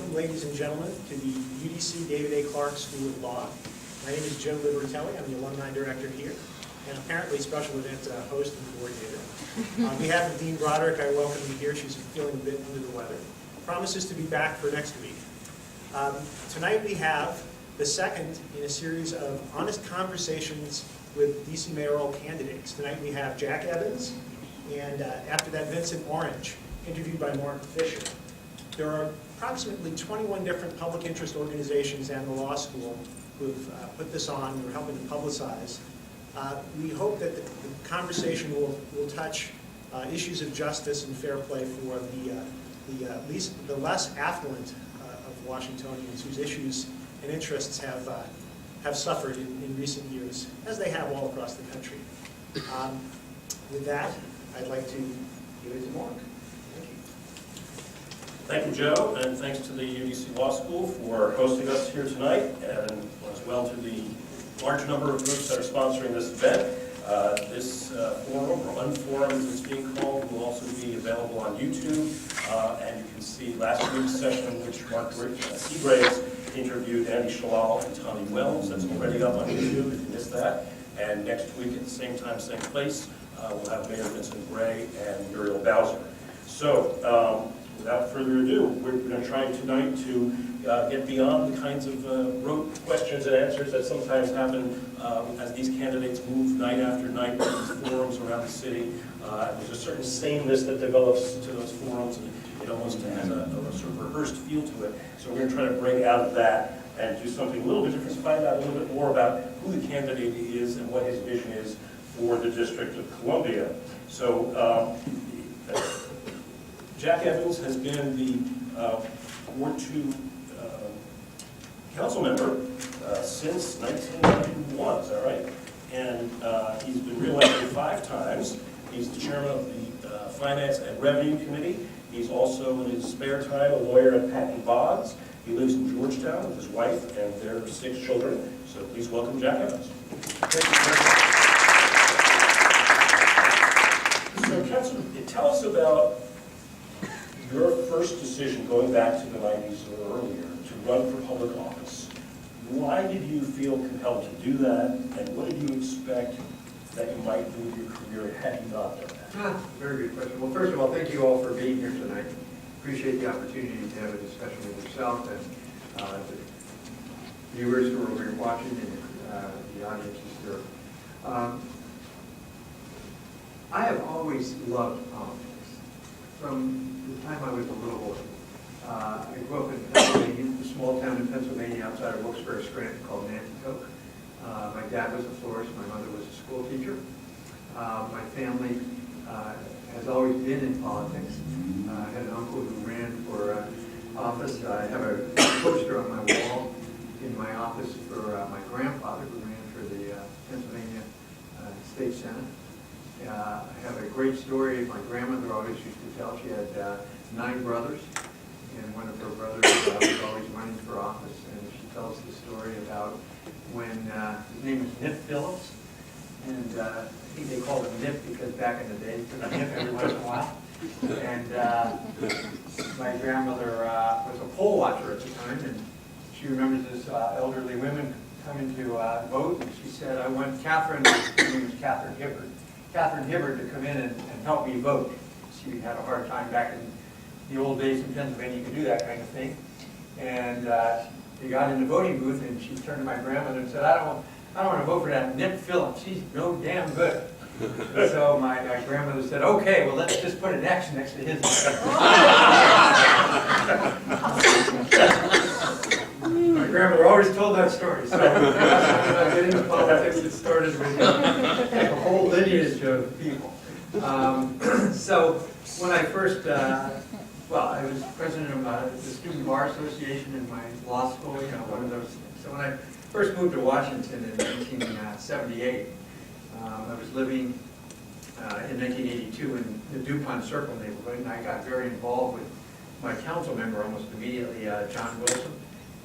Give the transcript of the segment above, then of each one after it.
Welcome, ladies and gentlemen, to the UDC David A. Clarke School of Law. My name is Jim Libertelli. I'm the alumni director here, and apparently special event host and coordinator. On behalf of Dean Broderick, I welcome you here. She's feeling a bit under the weather. Promises to be back for next week. Tonight we have the second in a series of honest conversations with DC mayoral candidates. Tonight we have Jack Evans, and after that, Vincent Orange, interviewed by Mark Fisher. There are approximately 21 different public interest organizations and the law school who have put this on. We're helping to publicize. We hope that the conversation will touch issues of justice and fair play for the less affluent of Washingtonians whose issues and interests have suffered in recent years, as they have all across the country. With that, I'd like to give it to Mark. Thank you, Joe, and thanks to the UDC Law School for hosting us here tonight, and as well to the large number of groups that are sponsoring this event. This forum, or UnForum as it's being called, will also be available on YouTube, and you can see last week's session, which Mark Seagraves interviewed Andy Shalal and Tommy Wells. That's already up on YouTube if you missed that. And next week at the same time, same place, we'll have Mayor Vincent Gray and Muriel Bowser. So, without further ado, we're going to try tonight to get beyond the kinds of rote questions and answers that sometimes happen as these candidates move night after night to these forums around the city. There's a certain sameness that develops to those forums, and it almost has a sort of rehearsed feel to it. So we're going to try to break out of that and do something a little bit different, find out a little bit more about who the candidate is and what his vision is for the District of Columbia. So. Jack Evans has been the Ward 2 council member since 1991, is that right? And he's been reelected 5 times. He's the chairman of the Finance and Revenue Committee. He's also, in his spare time, a lawyer at Patton Boggs. He lives in Georgetown with his wife and their 6 children. So please welcome Jack Evans. Thank you. So, Councilor, tell us about your first decision, going back to the 90s or earlier, to run for public office. Why did you feel compelled to do that, and what did you expect that you might do with your career had you not done that? Very good question. Well, first of all, thank you all for being here tonight. Appreciate the opportunity to have a discussion with yourself and the viewers who are over here watching and the audience is here. I have always loved politics. From the time I was a little boy. I grew up in Pennsylvania, a small town in Pennsylvania outside of Wilkes-Barre, Scranton called Nanticoke. My dad was a florist, my mother was a school teacher. My family has always been in politics. I had an uncle who ran for office. I have a poster on my wall in my office for my grandfather who ran for the Pennsylvania State Senate. I have a great story my grandmother always used to tell. She had 9 brothers, and one of her brothers was always running for office, and she tells the story about when his name was Nip Phillips, and I think they called him Nip because back in the day he took a nip every once in a while. And my grandmother was a poll watcher at the time, and she remembers this elderly women coming to vote, and she said, I want Catherine, her name was Catherine Hibbard to come in and help me vote. She had a hard time back in the old days in Pennsylvania, you could do that kind of thing. And they got in the voting booth, and she turned to my grandmother and said, I don't want to vote for that Nip Phillips. He's no damn good. So my grandmother said, okay, well, let's just put an X next to his name. My grandmother always told that story. So when I get into politics, it started with a whole lineage of people. So when I first, I was president of the Student Bar Association in my law school, one of those things. So when I first moved to Washington in 1978, I was living in 1982 in the DuPont Circle neighborhood, and I got very involved with my council member almost immediately, John Wilson,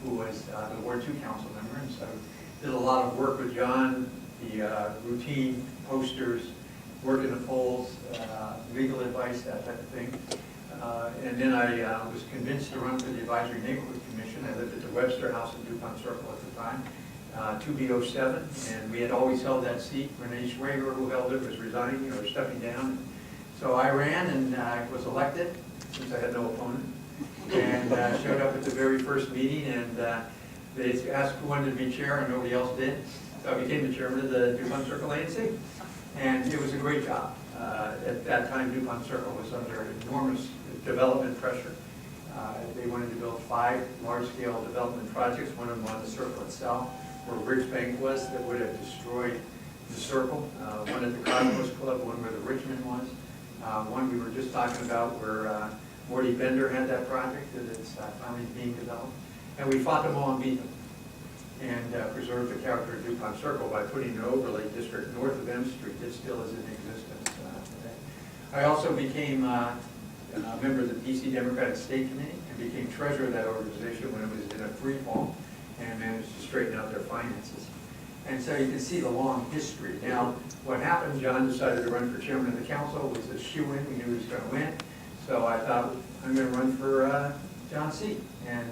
who was the Ward 2 council member, and so I did a lot of work with John, the routine posters, work in the polls, legal advice, that type of thing. And then I was convinced to run for the Advisory Neighborhood Commission. I lived at the Webster House in DuPont Circle at the time, 2B07, and we had always held that seat. Renee Schwager, who held it, was resigning or stepping down. So I ran and I was elected, since I had no opponent, and showed up at the very first meeting, and they asked who wanted to be chair, and nobody else did. So I became the chairman of the DuPont Circle ANC, and it was a great job. At that time, DuPont Circle was under enormous development pressure. They wanted to build 5 large-scale development projects, one of them on the circle itself, where Ridgebank was, that would have destroyed the circle, one at the Cosmos Club, one where the Richmond was, one we were just talking about where Morty Bender had that project that is finally being developed. And we fought them all and beat them, and preserved the character of DuPont Circle by putting an overlay district north of M Street that still is in existence today. I also became a member of the DC Democratic State Committee and became treasurer of that organization when it was in a free fall, and managed to straighten out their finances. And so you can see the long history. Now, what happened, John decided to run for chairman of the council, was a shoo-in, we knew he was going to win. So I thought, I'm going to run for John's seat. And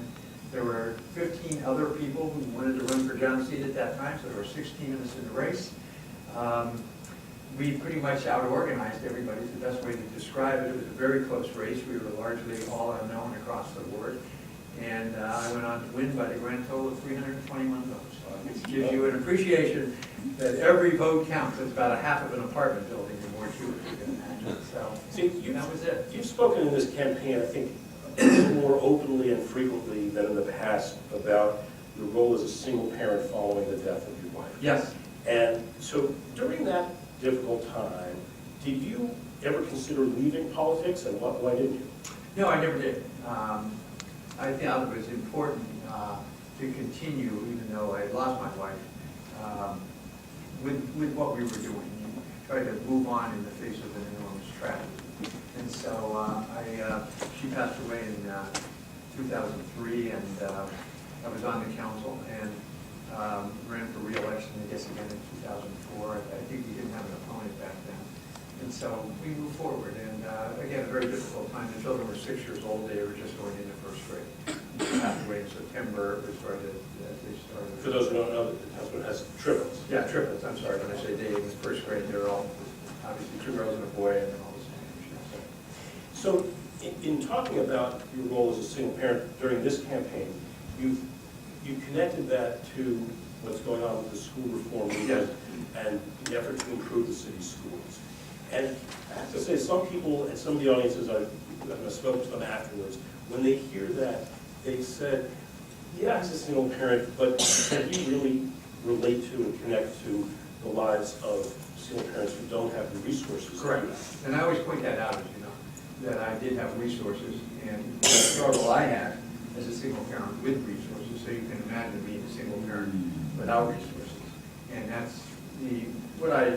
there were 15 other people who wanted to run for John's seat at that time, so there were 16 of us in the race. We pretty much out-organized everybody, is the best way to describe it. It was a very close race. We were largely all unknown across the board. And I went on to win by the grand total of 321 votes. Which gives you an appreciation that every vote counts. It's about a half of an apartment building or more too, if you can imagine. So that was it. You've spoken in this campaign, I think, a little more openly and frequently than in the past about your role as a single parent following the death of your wife. Yes. And so during that difficult time, did you ever consider leaving politics, and why didn't you? No, I never did. I felt it was important to continue, even though I had lost my wife, with what we were doing. Try to move on in the face of an enormous tragedy. And so she passed away in 2003, and I was on the council and ran for re-election, I guess, again in 2004. I think we didn't have an opponent back then. And so we moved forward, and again, a very difficult time. The children were 6 years old. They were just going into first grade. She passed away in September. They started. For those who don't know, the husband has triplets. Yeah, triplets. I'm sorry, when I say they, in first grade, they're all obviously 2 girls and a boy, and then all this. So, in talking about your role as a single parent during this campaign, you connected that to what's going on with the school reform movement and the effort to improve the city's schools. And I have to say, some people and some of the audiences I've spoken to them afterwards, when they hear that, they said, yeah, he's a single parent, but can he really relate to and connect to the lives of single parents who don't have the resources? Correct. And I always point that out, as you know, that I did have resources, and the struggle I had as a single parent with resources, so you can imagine being a single parent without resources. And that's what I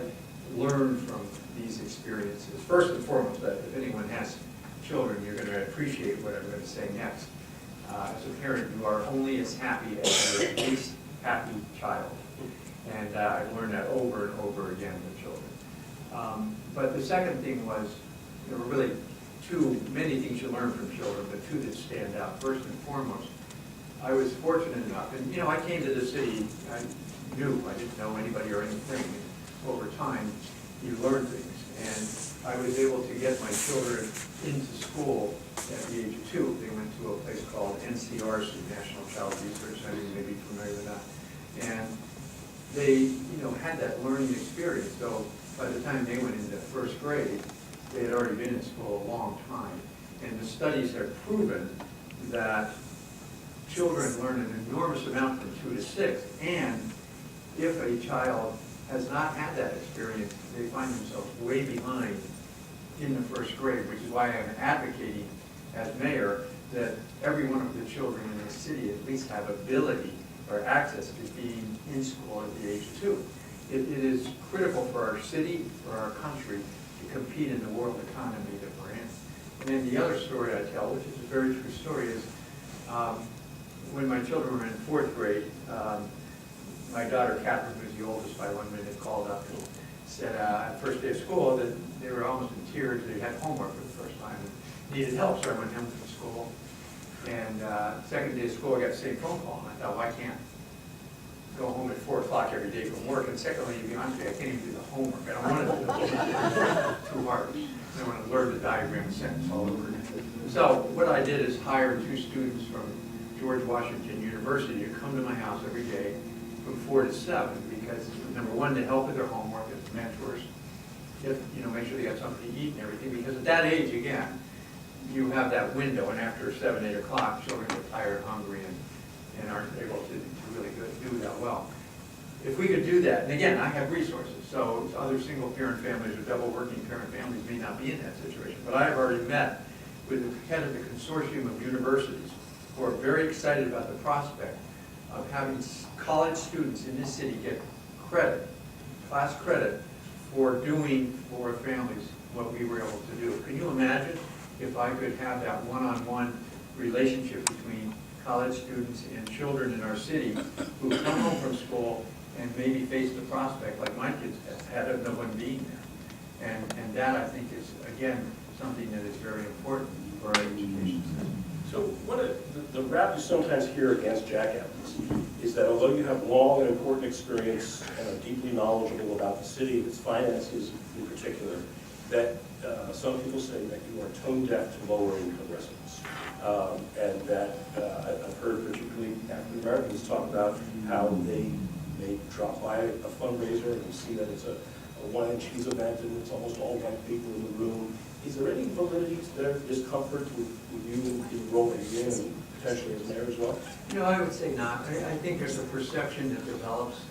learned from these experiences. First and foremost, that if anyone has children, you're going to appreciate what I'm going to say next. As a parent, you are only as happy as your least happy child. And I've learned that over and over again with children. But the second thing was, there were really many things you learn from children, but 2 that stand out. First and foremost, I was fortunate enough, and I came to the city, I didn't know anybody or anything. Over time, you learn things. And I was able to get my children into school at the age of 2. They went to a place called NCRC, National Child Research Center. You may be familiar with that. And they, had that learning experience. So by the time they went into first grade, they had already been in school a long time. And the studies have proven that children learn an enormous amount from 2 to 6. And if a child has not had that experience, they find themselves way behind in the first grade, which is why I'm advocating as mayor that every one of the children in the city at least have ability or access to being in school at the age of 2. It is critical for our city, for our country, to compete in the world economy that we're in. And then the other story I tell, which is a very true story, is when my children were in 4th grade, my daughter Catherine, who's the oldest by 1 minute, called up and said first day of school that they were almost in tears. They had homework for the first time. needed help, so I went home from school. And second day of school, I got the same phone call, and I thought, well, I can't go home at 4 o'clock every day from work. And secondly, to be honest with you, I can't even do the homework. I don't want to do the homework. Too hard. I want to learn the diagram sentence all over again. So what I did is hire 2 students from George Washington University to come to my house every day from 4 to 7, because number one, to help with their homework as mentors, make sure they got something to eat and everything, because at that age, again, you have that window, and after 7, 8 o'clock, children get tired, hungry, and aren't able to really do that well. If we could do that, and again, I have resources, so other single-parent families or double-working parent families may not be in that situation, but I have already met with the head of the consortium of universities who are very excited about the prospect of having college students in this city get credit, class credit, for doing for families what we were able to do. Can you imagine if I could have that one-on-one relationship between college students and children in our city who come home from school and maybe face the prospect, like my kids had, of no one being there. And that, I think, is, again, something that is very important for our education system. So the rap you sometimes hear against Jack Evans is that although you have long and important experience and are deeply knowledgeable about the city, its finances in particular, that some people say that you are tone deaf to lower income residents. And that I've heard particularly African Americans talk about how they may drop by a fundraiser and see that it's a wine and cheese event and it's almost all white people in the room. Is there any validity to their discomfort with you enrolling in and potentially as mayor as well? No, I would say not. I think there's a perception that develops,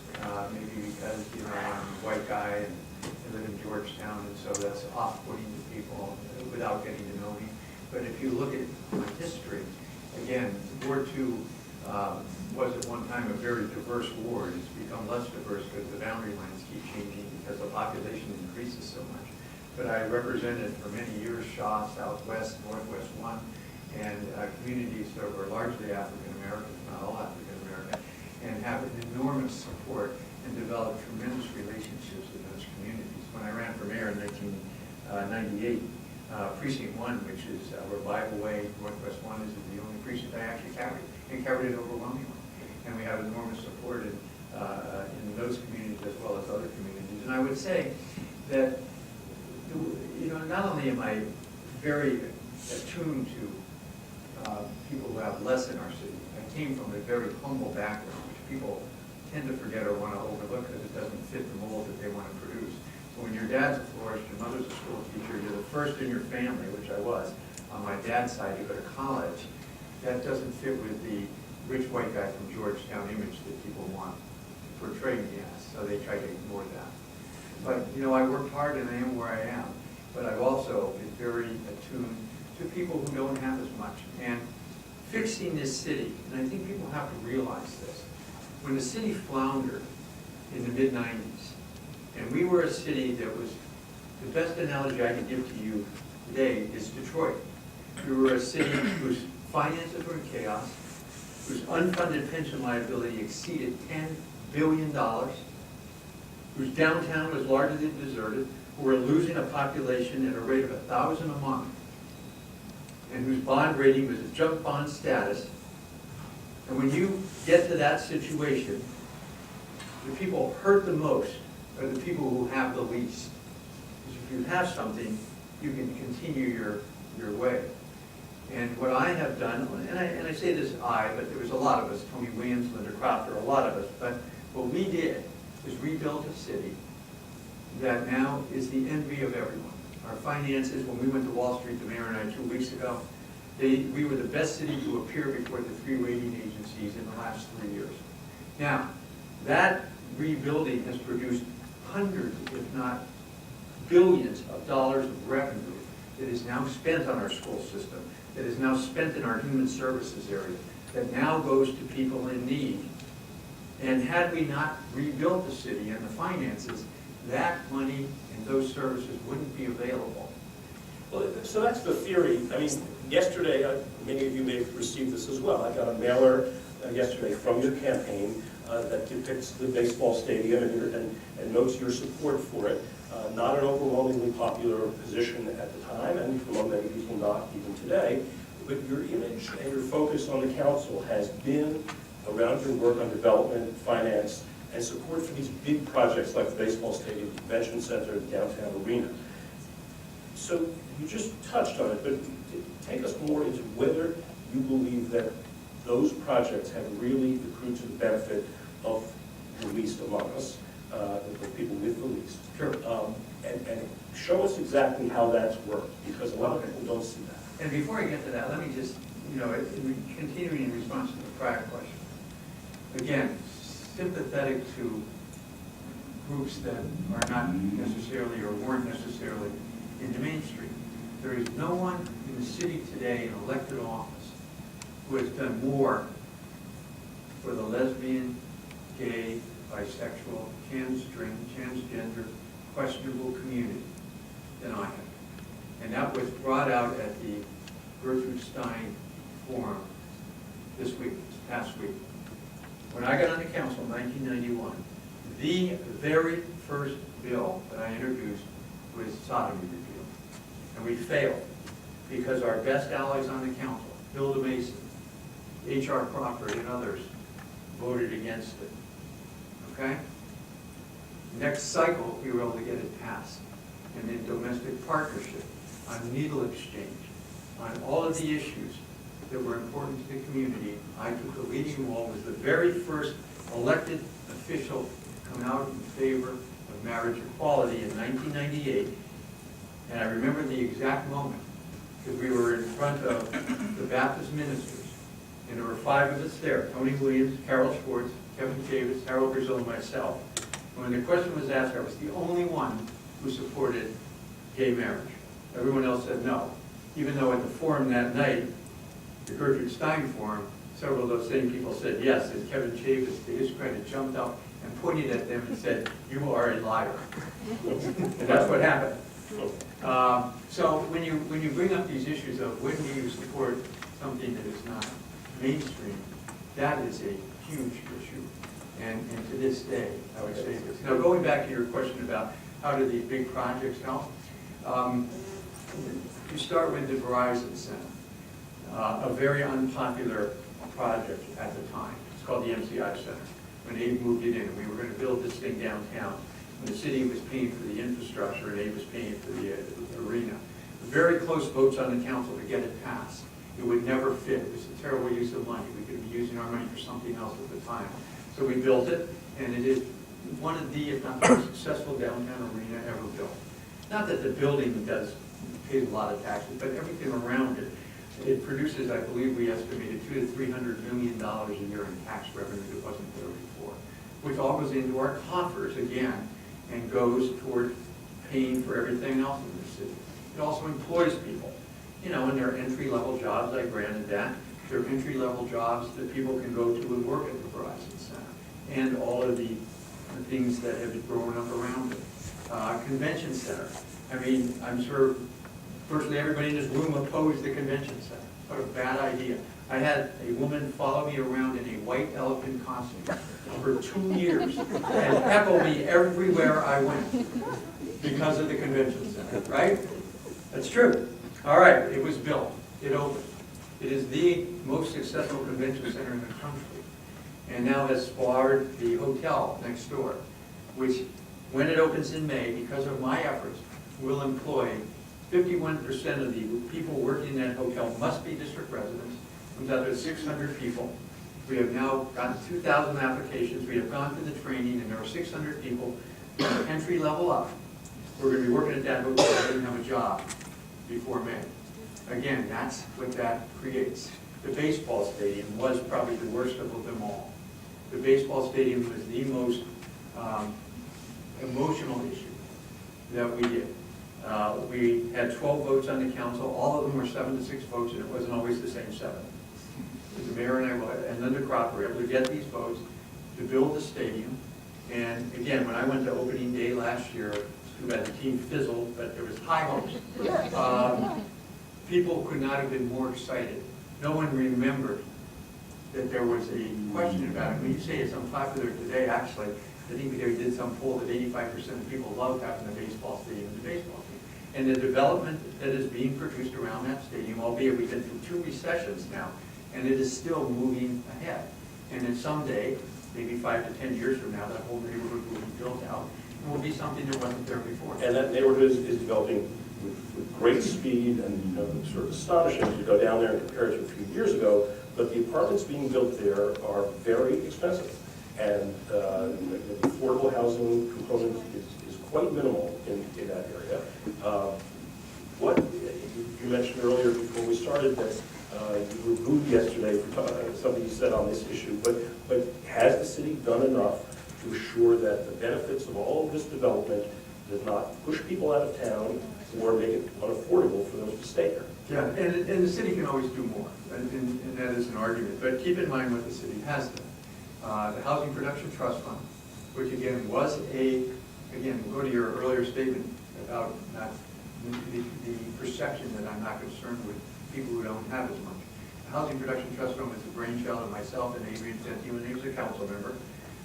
maybe because, I'm a white guy and I live in Georgetown, and so that's off-putting to people without getting to know me. But if you look at my history, again, Ward 2 was at one time a very diverse ward. It's become less diverse because the boundary lines keep changing because the population increases so much. But I represented for many years Shaw, Southwest, Northwest 1, and communities that were largely African American, not all African American, and have an enormous support and developed tremendous relationships with those communities. When I ran for mayor in 1998, Precinct 1, which is where Bible Way, Northwest 1 is the only precinct I actually carried, and carried it overwhelmingly. And we have enormous support in those communities as well as other communities. And I would say that, not only am I very attuned to people who have less in our city, I came from a very humble background, which people tend to forget or want to overlook because it doesn't fit the mold that they want to produce. So when your dad's a florist, your mother's a school teacher, you're the first in your family, which I was, on my dad's side to go to college, that doesn't fit with the rich white guy from Georgetown image that people want to portray me as, so they try to ignore that. But, I worked hard and I am where I am, but I've also been very attuned to people who don't have as much. And fixing this city, and I think people have to realize this, when the city floundered in the mid-90s, and we were a city that was, the best analogy I can give to you today is Detroit. We were a city whose finances were in chaos, whose unfunded pension liability exceeded $10 billion, whose downtown was largely deserted, who were losing a population at a rate of 1,000 a month, and whose bond rating was at junk bond status. And when you get to that situation, the people hurt the most are the people who have the least. Because if you have something, you can continue your way. And what I have done, and I say this but there was a lot of us, Tony Williams, Linda Crofter, a lot of us, but what we did is rebuild a city that now is the envy of everyone. Our finances, when we went to Wall Street, the mayor and I 2 weeks ago, we were the best city to appear before the 3 rating agencies in the last 3 years. Now, that rebuilding has produced hundreds, if not billions of dollars of revenue that is now spent on our school system, that is now spent in our human services area, that now goes to people in need. And had we not rebuilt the city and the finances, that money and those services wouldn't be available. Well, so that's the theory. I mean, yesterday, many of you may have received this as well. I got a mailer yesterday from your campaign that depicts the baseball stadium and notes your support for it. Not an overwhelmingly popular position at the time, and for many people not even today. But your image and your focus on the council has been around your work on development, finance, and support for these big projects like the baseball stadium, convention center, the downtown arena. So you just touched on it, but take us more into whether you believe that those projects have really accrued to the benefit of the least among us, the people with the least. Sure. And show us exactly how that's worked, because a lot of people don't see that. And before I get to that, let me just, continuing in response to the prior question. Again, sympathetic to groups that are not necessarily or weren't necessarily in the mainstream. There is no one in the city today in elected office who has done more for the lesbian, gay, bisexual, transgender, questionable community than I have. And that was brought out at the Gertrude Stein Forum this past week. When I got on the council in 1991, the very first bill that I introduced was sodomy repeal. And we failed because our best allies on the council, Hilda Mason, H.R. Crawford, and others, voted against it. Okay? Next cycle, we were able to get it passed. And then domestic partnership, on needle exchange, on all of the issues that were important to the community, I took the leading role, was the very first elected official to come out in favor of marriage equality in 1998. And I remember the exact moment, because we were in front of the Baptist ministers, and there were 5 of us there, Tony Williams, Carol Schwartz, Kevin Davis, Harold Brazil, and myself. And when the question was asked, I was the only one who supported gay marriage. Everyone else said no. Even though at the forum that night, the Gertrude Stein Forum, several of those same people said yes, and Kevin Chavis, to his credit, jumped up and pointed at them and said, "You are a liar." And that's what happened. So when you bring up these issues of when do you support something that is not mainstream, that is a huge issue. And to this day, I would say this. Now, going back to your question about how do these big projects help, you start with the Verizon Center, a very unpopular project at the time. It's called the MCI Center. When Abe moved it in, and we were going to build this thing downtown, and the city was paying for the infrastructure, and Abe was paying for the arena. Very close votes on the council to get it passed. It would never fit. It was a terrible use of money. We could be using our money for something else at the time. So we built it, and it is one of the, if not the most successful downtown arena ever built. Not that the building pays a lot of taxes, but everything around it. It produces, I believe we estimated, $200 to $300 million a year in tax revenue that wasn't there before, which all goes into our coffers again and goes toward paying for everything else in the city. It also employs people, in their entry-level jobs. I granted that. They're entry-level jobs that people can go to and work at the Verizon Center, and all of the things that have been growing up around it. Convention center. I mean, I'm sure virtually everybody in this room opposed the convention center. What a bad idea. I had a woman follow me around in a white elephant costume for 2 years and heckle me everywhere I went because of the convention center, right? That's true. All right, it was built. It opened. It is the most successful convention center in the country, and now has spawned the hotel next door, which, when it opens in May, because of my efforts, will employ 51% of the people working in that hotel must be district residents. Comes out to 600 people. We have now gotten 2,000 applications. We have gone through the training, and there are 600 people entry level up. We're going to be working at that hotel. They didn't have a job before May. Again, that's what that creates. The baseball stadium was probably the worst of them all. The baseball stadium was the most emotional issue that we did. We had 12 votes on the council. All of them were 7 to 6 votes, and it wasn't always the same 7. The mayor and I and Linda Clarke were able to get these votes to build the stadium. And again, when I went to opening day last year, it's too bad the team fizzled, but there was high hopes. People could not have been more excited. No one remembered that there was a question about it. When you say it's unpopular today, actually, I think they did some poll that 85% of people love having a baseball stadium and a baseball team. And the development that is being produced around that stadium, albeit we've been through 2 recessions now, and it is still moving ahead. And then someday, maybe 5 to 10 years from now, that whole neighborhood will be built out and will be something that wasn't there before. And that neighborhood is developing with great speed and sort of astonishing as you go down there and compare it to a few years ago. But the apartments being built there are very expensive. And the affordable housing component is quite minimal in that area. What you mentioned earlier before we started that you were moved yesterday for something you said on this issue, but has the city done enough to assure that the benefits of all of this development does not push people out of town or make it unaffordable for those to stay there? Yeah, and the city can always do more, and that is an argument. But keep in mind what the city has done. The Housing Production Trust Fund, which again was again, we'll go to your earlier statement about not the perception that I'm not concerned with people who don't have as much. The Housing Production Trust Fund was the brainchild of myself and Adrian Senti when he was a council member.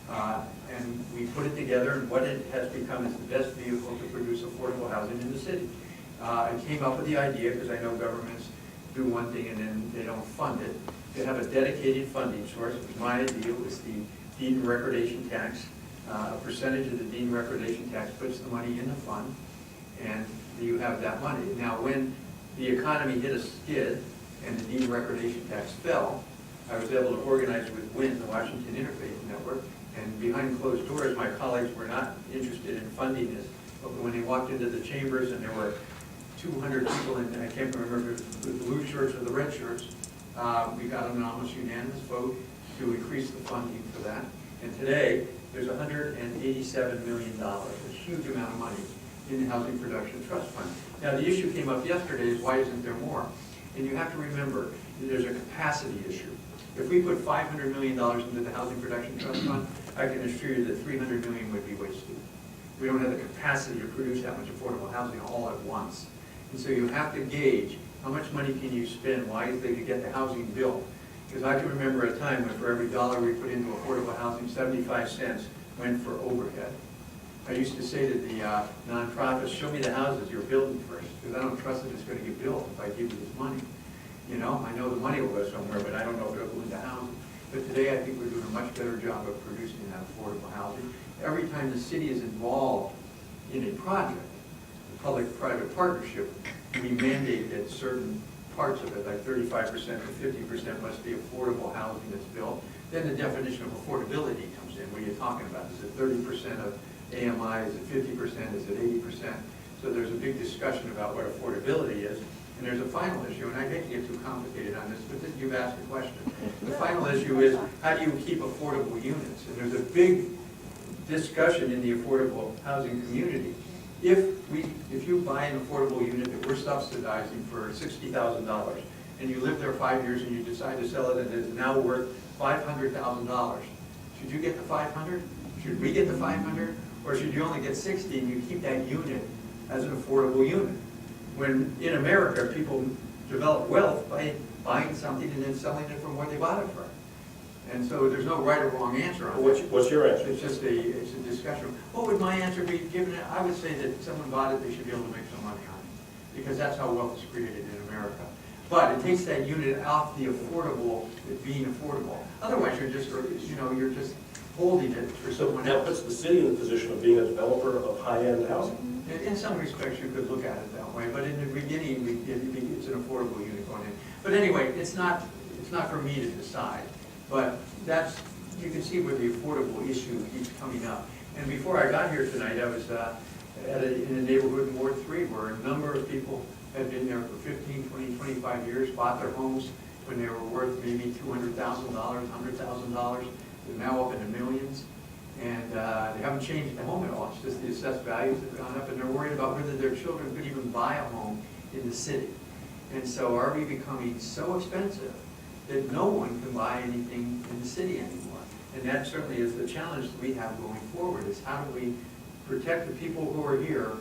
And we put it together, and what it has become is the best vehicle to produce affordable housing in the city. I came up with the idea, because I know governments do one thing and then they don't fund it, to have a dedicated funding source. It was my idea, was the deed and recordation tax. A percentage of the deed and recordation tax puts the money in the fund, and you have that money. Now, when the economy hit a skid and the deed and recordation tax fell, I was able to organize with WIN, the Washington Interfaith Network, and behind closed doors, my colleagues were not interested in funding this. But when they walked into the chambers and there were 200 people, and I can't remember if it was the blue shirts or the red shirts, we got an almost unanimous vote to increase the funding for that. And today, there's $187 million, a huge amount of money in the Housing Production Trust Fund. Now, the issue came up yesterday is why isn't there more? And you have to remember, there's a capacity issue. If we put $500 million into the Housing Production Trust Fund, I can assure you that $300 million would be wasted. We don't have the capacity to produce that much affordable housing all at once. And so you have to gauge how much money can you spend wisely to get the housing built. Because I can remember a time when for every dollar we put into affordable housing, 75 cents went for overhead. I used to say to the nonprofits, show me the houses you're building first, because I don't trust that it's going to get built if I give you this money. You know, I know the money will go somewhere, but I don't know if it'll go into housing. But today I think we're doing a much better job of producing that affordable housing. Every time the city is involved in a project, a public-private partnership, we mandate that certain parts of it, like 35% to 50% must be affordable housing that's built. Then the definition of affordability comes in. What are you talking about? Is it 30% of AMI? Is it 50%? Is it 80%? So there's a big discussion about what affordability is. And there's a final issue, and I hate to get too complicated on this, but you've asked a question. The final issue is, how do you keep affordable units? And there's a big discussion in the affordable housing community. If you buy an affordable unit that we're subsidizing for $60,000, and you live there 5 years and you decide to sell it and it's now worth $500,000, should you get the 500? Should we get the 500? Or should you only get 60 and you keep that unit as an affordable unit? When in America, people develop wealth by buying something and then selling it from where they bought it from. And so there's no right or wrong answer on that. What's your answer? It's just a discussion. What would my answer be given? I would say that if someone bought it, they should be able to make some money on it, because that's how wealth is created in America. But it takes that unit off the affordable, it being affordable. Otherwise, you're just holding it for someone That else. puts the city in the position of being a developer of high-end housing. In some respects, you could look at it that way, but in the beginning, it's an affordable unit going in. But anyway, it's not for me to decide, but you can see where the affordable issue keeps coming up. And before I got here tonight, I was in a neighborhood in Ward 3 where a number of people had been there for 15, 20, 25 years, bought their homes when they were worth maybe $200,000, $100,000. They're now up in the millions. And they haven't changed the home at all. It's just the assessed values have gone up, and they're worried about whether their children could even buy a home in the city. And so are we becoming so expensive that no one can buy anything in the city anymore? And that certainly is the challenge that we have going forward, is how do we protect the people who are here,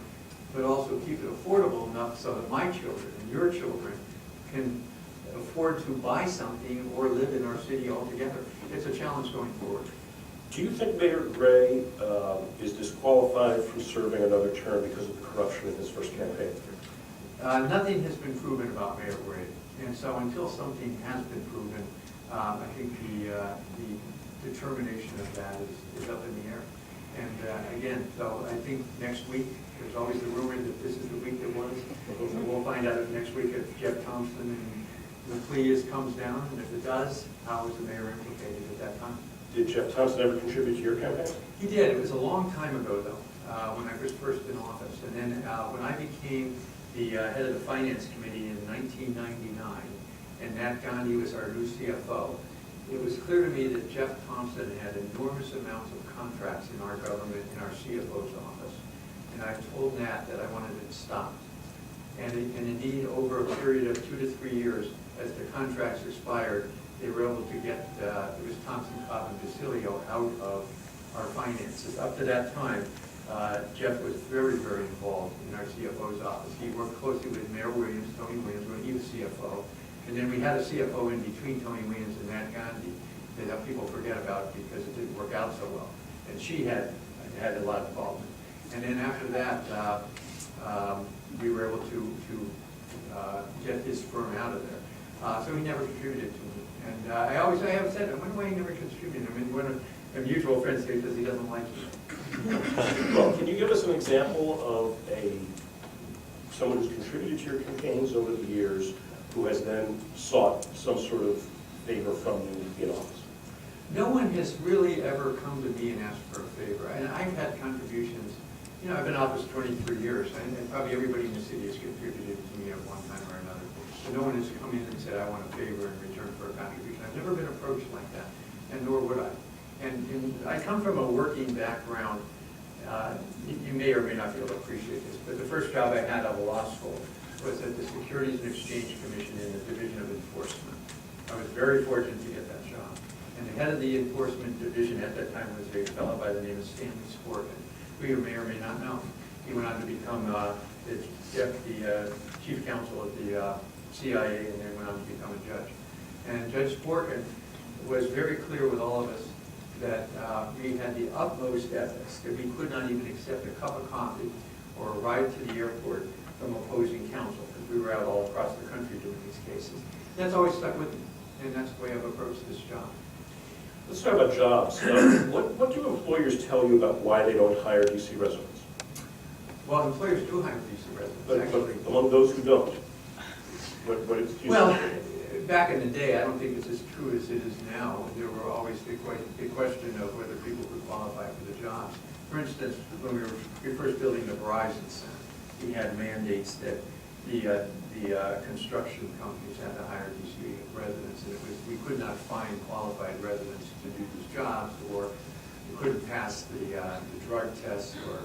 but also keep it affordable enough so that my children and your children can afford to buy something or live in our city altogether. It's a challenge going forward. Do you think Mayor Gray is disqualified from serving another term because of the corruption in his first campaign? Nothing has been proven about Mayor Gray, and so until something has been proven, I think the determination of that is up in the air. And again, so I think next week, there's always the rumor that this is the week it was. So we'll find out if next week if Jeff Thompson and the plea comes down, and if it does, how is the mayor implicated at that time? Did Jeff Thompson ever contribute to your campaign? He did. It was a long time ago, though, when I was first in office. And then when I became the head of the Finance Committee in 1999, and Nat Gandhi was our new CFO, it was clear to me that Jeff Thompson had enormous amounts of contracts in our government, in our CFO's office. And I told Nat that I wanted it stopped. And indeed, over a period of 2 to 3 years, as the contracts expired, they were able to get, it was Thompson, Cobb, and Basilio out of our finances. Up to that time, Jeff was very, very involved in our CFO's office. He worked closely with Mayor Williams, Tony Williams, when he was CFO. And then we had a CFO in between Tony Williams and Nat Gandhi that people forget about because it didn't work out so well. And she had a lot of involvement. And then after that, we were able to get his firm out of there. So he never contributed to me. And I have said, I wonder why he never contributed. I mean, one of our mutual friends say because he doesn't like you. Well, can you give us an example of someone who's contributed to your campaigns over the years who has then sought some sort of favor from you in office? No one has really ever come to me and asked for a favor. And I've had contributions. You know, I've been in office 23 years, and probably everybody in the city has contributed to me at one time or another. So no one has come in and said, I want a favor in return for a contribution. I've never been approached like that, and nor would I. And I come from a working background. You may or may not be able to appreciate this, but the first job I had out of law school was at the Securities and Exchange Commission in the Division of Enforcement. I was very fortunate to get that job. And the head of the Enforcement Division at that time was a fellow by the name of Stanley Sporkin, who you may or may not know. He went on to become the chief counsel of the CIA, and then went on to become a judge. And Judge Sporkin was very clear with all of us that we had the utmost ethics, that we could not even accept a cup of coffee or a ride to the airport from opposing counsel, because we were out all across the country doing these cases. And that's always stuck with me, and that's the way I've approached this job. Let's talk about jobs. What do employers tell you about why they don't hire DC residents? Well, employers do hire DC residents, But actually. among those who don't, what excuse? Well, back in the day, I don't think it's as true as it is now. There were always the question of whether people could qualify for the jobs. For instance, when we were first building the Verizon Center, we had mandates that the construction companies had to hire DC residents, and we could not find qualified residents to do these jobs, or we couldn't pass the drug tests or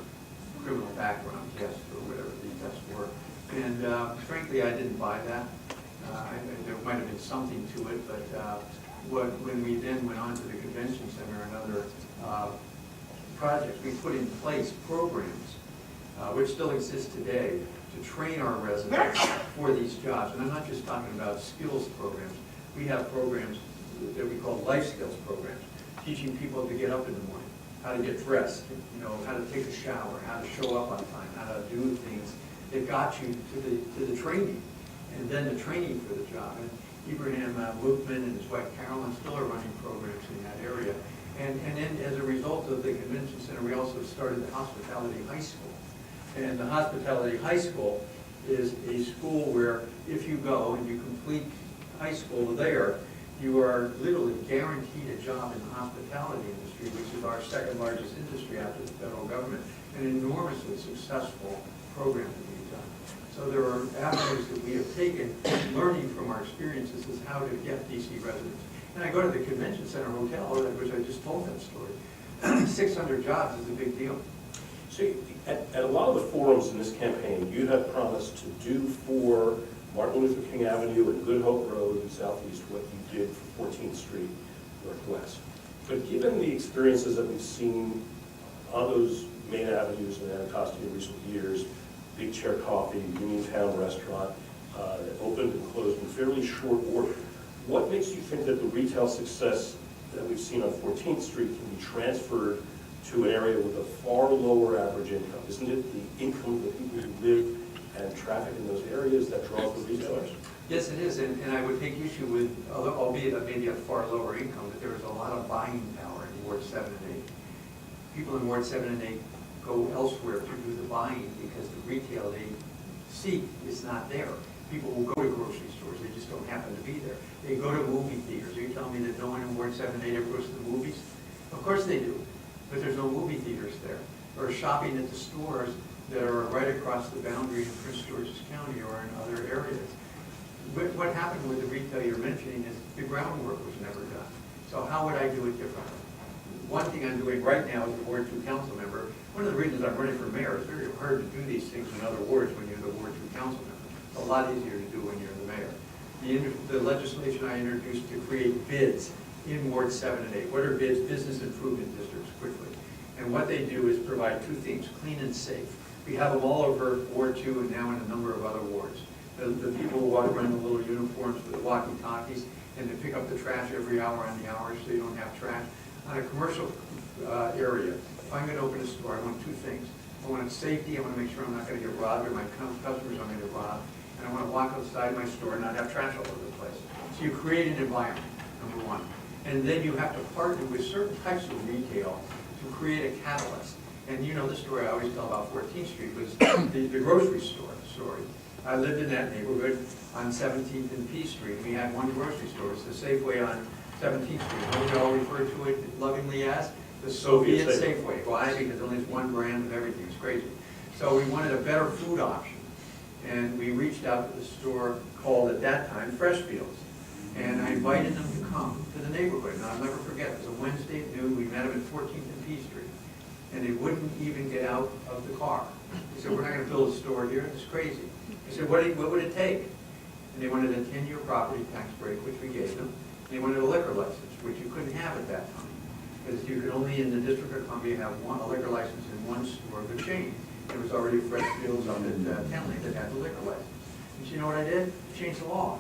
criminal background tests or whatever the tests were. And frankly, I didn't buy that. There might have been something to it, but when we then went on to the convention center and other projects, we put in place programs, which still exist today, to train our residents for these jobs. And I'm not just talking about skills programs. We have programs that we call life skills programs, teaching people to get up in the morning, how to get dressed, how to take a shower, how to show up on time, how to do things that got you to the training, and then the training for the job. And Ibrahim Bookman and his wife Carolyn still are running programs in that area. And then as a result of the convention center, we also started the Hospitality High School. And the Hospitality High School is a school where if you go and you complete high school there, you are literally guaranteed a job in the hospitality industry, which is our second largest industry after the federal government, an enormously successful program that we've done. So there are avenues that we have taken, learning from our experiences is how to get DC residents. And I go to the convention center hotel, which I just told that story. 600 jobs is a big deal. See, at a lot of the forums in this campaign, you have promised to do for Martin Luther King Avenue and Good Hope Road in Southeast what you did for 14th Street Northwest. But given the experiences that we've seen on those main avenues in Anacostia in recent years, Big Chair Coffee, Uniontown Restaurant, opened and closed in fairly short order, what makes you think that the retail success that we've seen on 14th Street can be transferred to an area with a far lower average income. Isn't it the income of the people who live and traffic in those areas that draws the retailers? Yes, it is, and I would take issue with, albeit maybe a far lower income, that there is a lot of buying power in Ward 7 and 8. People in Ward 7 and 8 go elsewhere to do the buying because the retail they seek is not there. People will go to grocery stores, they just don't happen to be there. They go to movie theaters. Are you telling me that no one in Ward 7 and 8 ever goes to the movies? Of course they do, but there's no movie theaters there. Or shopping at the stores that are right across the boundary in Prince George's County or in other areas. What happened with the retail you're mentioning is the groundwork was never done. So how would I do it differently? One thing I'm doing right now as a Ward 2 council member, one of the reasons I'm running for mayor, it's very hard to do these things in other wards when you're the Ward 2 council member. It's a lot easier to do when you're the mayor. The legislation I introduced to create bids in Ward 7 and 8. What are bids? Business improvement districts, quickly. And what they do is provide two things, clean and safe. We have them all over Ward 2 and now in a number of other wards. The people who walk around in little uniforms with the walkie-talkies and they pick up the trash every hour on the hour so you don't have trash. On a commercial area, if I'm going to open a store, I want two things. I want safety, I want to make sure I'm not going to get robbed or my customers aren't going to get robbed. And I want to walk outside my store and not have trash all over the place. So you create an environment, number one. And then you have to partner with certain types of retail to create a catalyst. And you know the story I always tell about 14th Street was the grocery store story. I lived in that neighborhood on 17th and P Street. We had one grocery store. It's the Safeway on 17th Street. We all refer to it lovingly as the Soviet Safeway. Why? Because only one brand of everything. It's crazy. So we wanted a better food option. And we reached out to the store called at that time Freshfields. And I invited them to come to the neighborhood. And I'll never forget, it was a Wednesday at noon. We met them at 14th and P Street. And they wouldn't even get out of the car. They said, we're not going to build a store here. It's crazy. I said, what would it take? And they wanted a 10-year property tax break, which we gave them. And they wanted a liquor license, which you couldn't have at that time. Because you could only in the District of Columbia have a liquor license in one store of the chain. There was already Freshfields up at Tenley that had the liquor license. And you know what I did? Changed the law.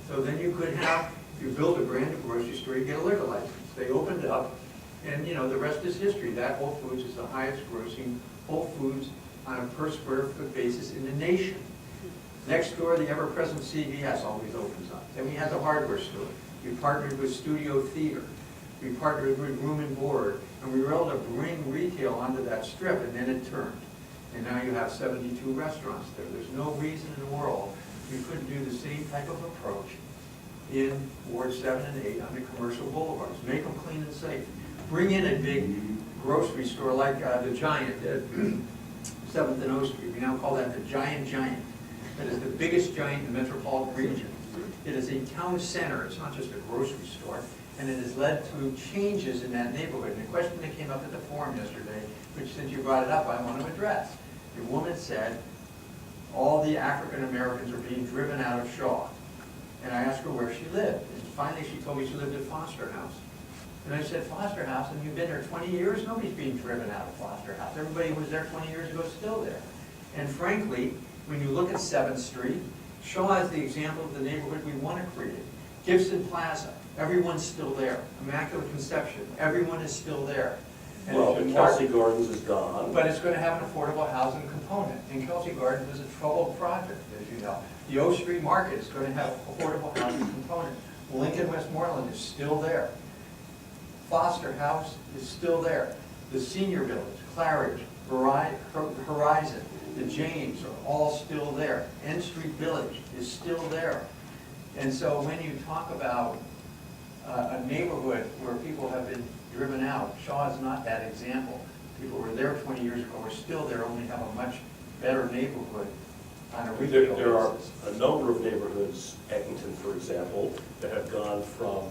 So then you could have, if you build a brand new grocery store, you get a liquor license. They opened up, and you know, the rest is history. That Whole Foods is the highest grossing Whole Foods on a per square foot basis in the nation. Next door, the ever-present CVS always opens up. Then we had the hardware store. We partnered with Studio Theater. We partnered with Room and Board. And we were able to bring retail onto that strip, and then it turned. And now you have 72 restaurants there. There's no reason in the world you couldn't do the same type of approach in Ward 7 and 8 on the commercial boulevards. Make them clean and safe. Bring in a big grocery store like the Giant at 7th and O Street. We now call that the Giant. That is the biggest giant in the metropolitan region. It is a town center. It's not just a grocery store. And it has led to changes in that neighborhood. And the question that came up at the forum yesterday, which since you brought it up, I want to address. The woman said, all the African Americans are being driven out of Shaw. And I asked her where she lived. And finally she told me she lived at Foster House. And I said, Foster House, and you've been there 20 years? Nobody's being driven out of Foster House. Everybody who was there 20 years ago is still there. And frankly, when you look at 7th Street, Shaw is the example of the neighborhood we want to create. Gibson Plaza, everyone's still there. Immaculate Conception, everyone is still there. And well, the Kelsey Gardens is gone. But it's going to have an affordable housing component. And Kelsey Gardens is a troubled project, as you know. The O Street Market is going to have affordable housing component. Lincoln Westmoreland is still there. Foster House is still there. The Senior Village, Clarke, Horizon, the James are all still there. N Street Village is still there. And so when you talk about a neighborhood where people have been driven out, Shaw is not that example. People who were there 20 years ago are still there, only have a much better neighborhood on a retail basis. There are a number of neighborhoods, Eckington, for example, that have gone from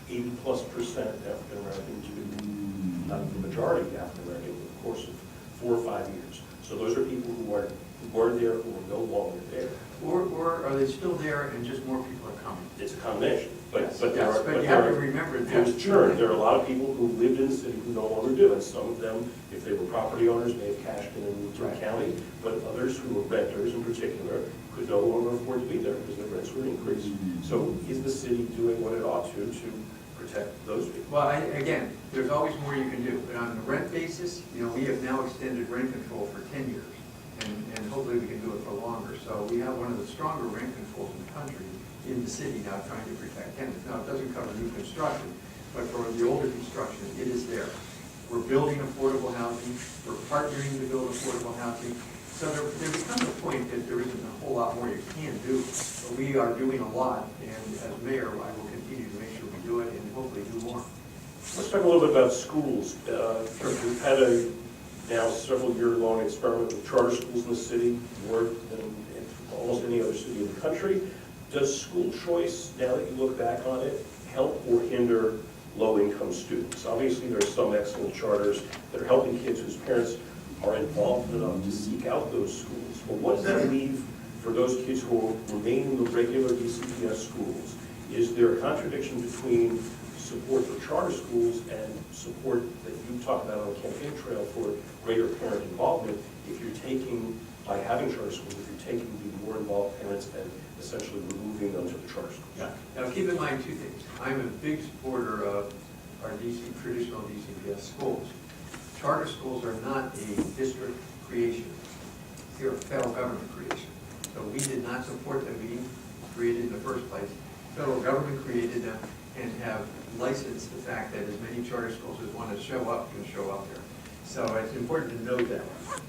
80+% African American to not the majority African American in the course of 4 or 5 years. So those are people who were there, who are no longer there. Or are they still there and just more people are coming? It's a combination. But Yes, but you have to remember there's churn. There are a lot of people who lived in the city who no longer do, and some of them, if they were property owners, may have cashed in and moved to the county, but others who were renters in particular could no longer afford to be there because their rents were increased. So is the city doing what it ought to protect those people? Well, again, there's always more you can do, but on the rent basis, we have now extended rent control for 10 years, and hopefully we can do it for longer. So we have one of the stronger rent controls in the country in the city now trying to protect tenants. Now, it doesn't cover new construction, but for the older construction, it is there. We're building affordable housing, we're partnering to build affordable housing. So there becomes a point that there isn't a whole lot more you can do, but we are doing a lot, and as mayor, I will continue to make sure we do it and hopefully do more. Let's talk a little bit about schools. We've had a now several year-long experiment with charter schools in the city, more than in almost any other city in the country. Does school choice, now that you look back on it, help or hinder low-income students? Obviously, there are some excellent charters that are helping kids whose parents are involved enough to seek out those schools. But what does that leave for those kids who remain in the regular DCPS schools? Is there a contradiction between support for charter schools and support that you talk about on the campaign trail for greater parent involvement if you're taking, by having charter schools, if you're taking the more involved parents and essentially removing them to the charter schools? Yeah. Now, keep in mind two things. I'm a big supporter of our traditional DCPS schools. Charter schools are not a district creation. They're a federal government creation. So we did not support them being created in the first place. Federal government created them and have licensed the fact that as many charter schools as want to show up can show up there. So it's important to know that.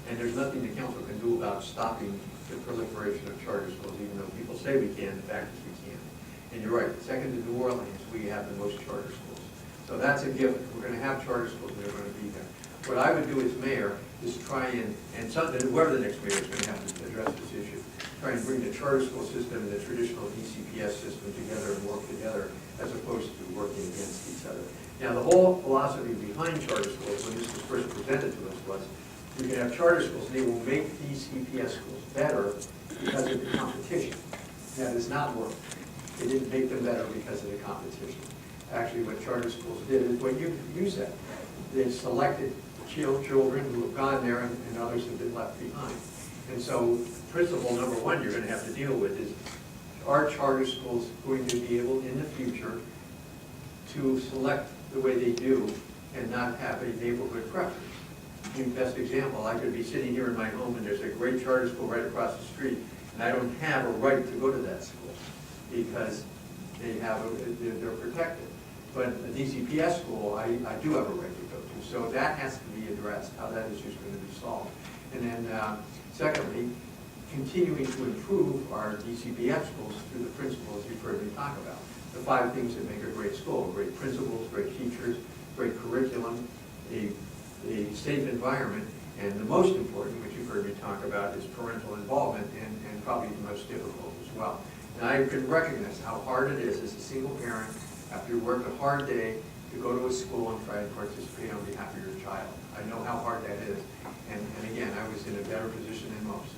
And there's nothing the council can do about stopping the proliferation of charter schools, even though people say we can, the fact is we can't. And you're right, second to New Orleans, we have the most charter schools. So that's a given. We're going to have charter schools and they're going to be there. What I would do as mayor is try and something, whoever the next mayor is going to have to address this issue, try and bring the charter school system and the traditional DCPS system together and work together as opposed to working against each other. Now, the whole philosophy behind charter schools, when this was first presented to us, was you can have charter schools and they will make DCPS schools better because of the competition. That has not worked. They didn't make them better because of the competition. Actually, what charter schools did is what you said. They selected children who have gone there and others have been left behind. And so principle number one you're going to have to deal with is, are charter schools going to be able in the future to select the way they do and not have a neighborhood preference? The best example, I could be sitting here in my home and there's a great charter school right across the street, and I don't have a right to go to that school because they're protected. But a DCPS school, I do have a right to go to. So that has to be addressed, how that issue is going to be solved. And then secondly, continuing to improve our DCPS schools through the principles you've heard me talk about. The 5 things that make a great school: great principals, great teachers, great curriculum, a safe environment, and the most important, which you've heard me talk about, is parental involvement, and probably the most difficult as well. And I can recognize how hard it is as a single parent, after you work a hard day, to go to a school and try and participate on behalf of your child. I know how hard that is, and again, I was in a better position than most.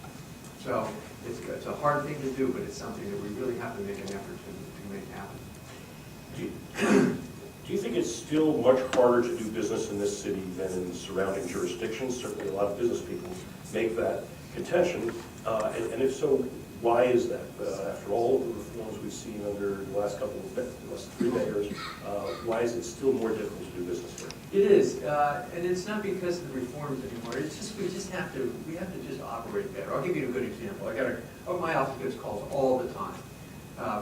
So it's a hard thing to do, but it's something that we really have to make an effort to make happen. Do you think it's still much harder to do business in this city than in the surrounding jurisdictions? Certainly a lot of business people make that contention. And if so, why is that? After all of the reforms we've seen under the last 3 mayors, why is it still more difficult to do business here? It is, and it's not because of the reforms anymore. It's just we have to just operate better. I'll give you a good example. My office gets calls all the time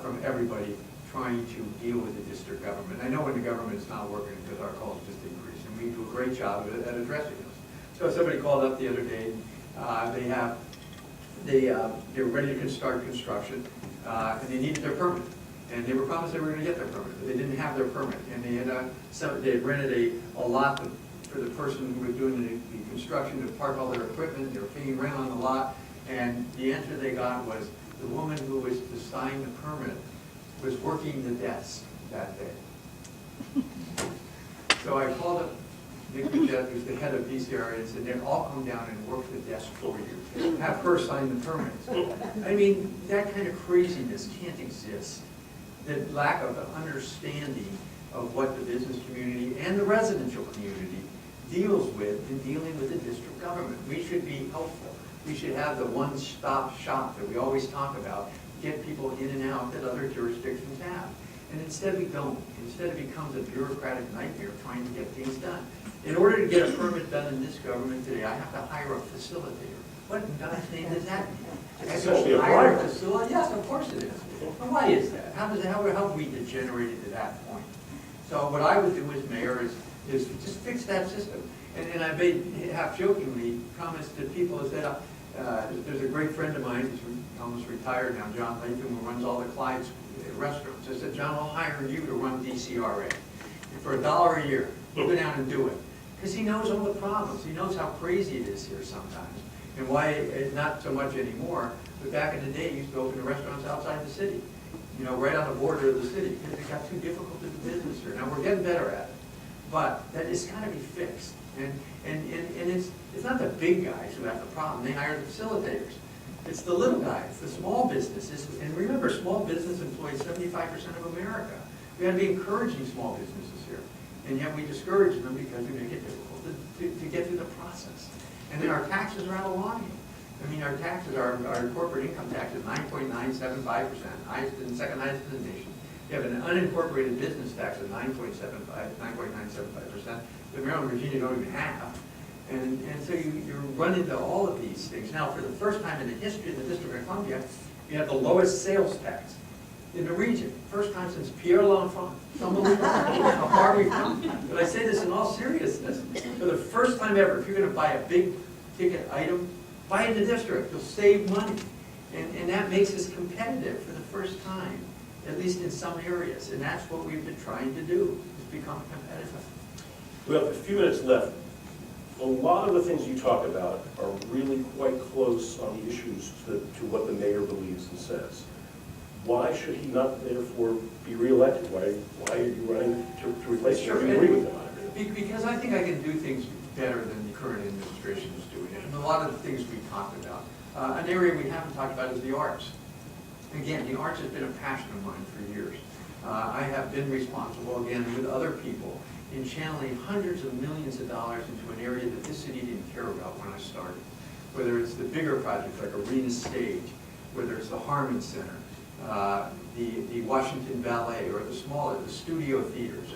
from everybody trying to deal with the district government. I know when the government is not working because our calls just increase, and we do a great job at addressing those. So somebody called up the other day. They were ready to start construction, and they needed their permit. And they were promised they were going to get their permit, but they didn't have their permit. And they had rented a lot for the person who was doing the construction to park all their equipment. They were paying rent on the lot, and the answer they got was the woman who was to sign the permit was working the desk that day. So I called up Nick Bridget, who's the head of DCRA, and said, I'll come down and work the desk for you. Have her sign the permits. I mean, that kind of craziness can't exist. The lack of understanding of what the business community and the residential community deals with in dealing with the district government. We should be helpful. We should have the one-stop shop that we always talk about, get people in and out that other jurisdictions have. And instead we don't. Instead it becomes a bureaucratic nightmare trying to get things done. In order to get a permit done in this government today, I have to hire a facilitator. What in God's name does that mean? It's essentially a hire bribe. a facilitator? Yes, of course it is. And why is that? How have we degenerated to that point? So what I would do as mayor is just fix that system. And I made, half jokingly, comments to people is that there's a great friend of mine, who's almost retired now, John Latham, who runs all the Clyde's restaurants. I said, John, I'll hire you to run DCRA for $1 a year. Go down and do it. Because he knows all the problems. He knows how crazy it is here sometimes. And why, not so much anymore, but back in the day, he used to open the restaurants outside the city, you know, right on the border of the city, because it got too difficult to do business here. Now, we're getting better at it, but that is got to be fixed. And it's not the big guys who have the problem. They hire the facilitators. It's the little guys, the small businesses. And remember, small business employs 75% of America. We got to be encouraging small businesses here. And yet we discourage them because we make it difficult to get through the process. And then our taxes are out of line. I mean, our taxes, our corporate income tax is 9.975%, highest and second highest in the nation. You have an unincorporated business tax of 9.975%. The Maryland, Virginia don't even have. And so you run into all of these things. Now, for the first time in the history of the District of Columbia, you have the lowest sales tax in the region. First time since Pierre L'Enfant. It's unbelievable how far we've come. But I say this in all seriousness. For the first time ever, if you're going to buy a big ticket item, buy in the district. You'll save money. And that makes us competitive for the first time, at least in some areas. And that's what we've been trying to do, is become competitive. We have a few minutes left. A lot of the things you talk about are really quite close on the issues to what the mayor believes and says. Why should he not therefore be reelected? Why are you running to replace him? Do you agree with him? Because I think I can do things better than the current administration is doing it. And a lot of the things we talked about. An area we haven't talked about is the arts. Again, the arts has been a passion of mine for years. I have been responsible, again, with other people, in channeling hundreds of millions of dollars into an area that this city didn't care about when I started. Whether it's the bigger projects like Arena Stage, whether it's the Harmon Center, the Washington Ballet, or the smaller, the studio theaters,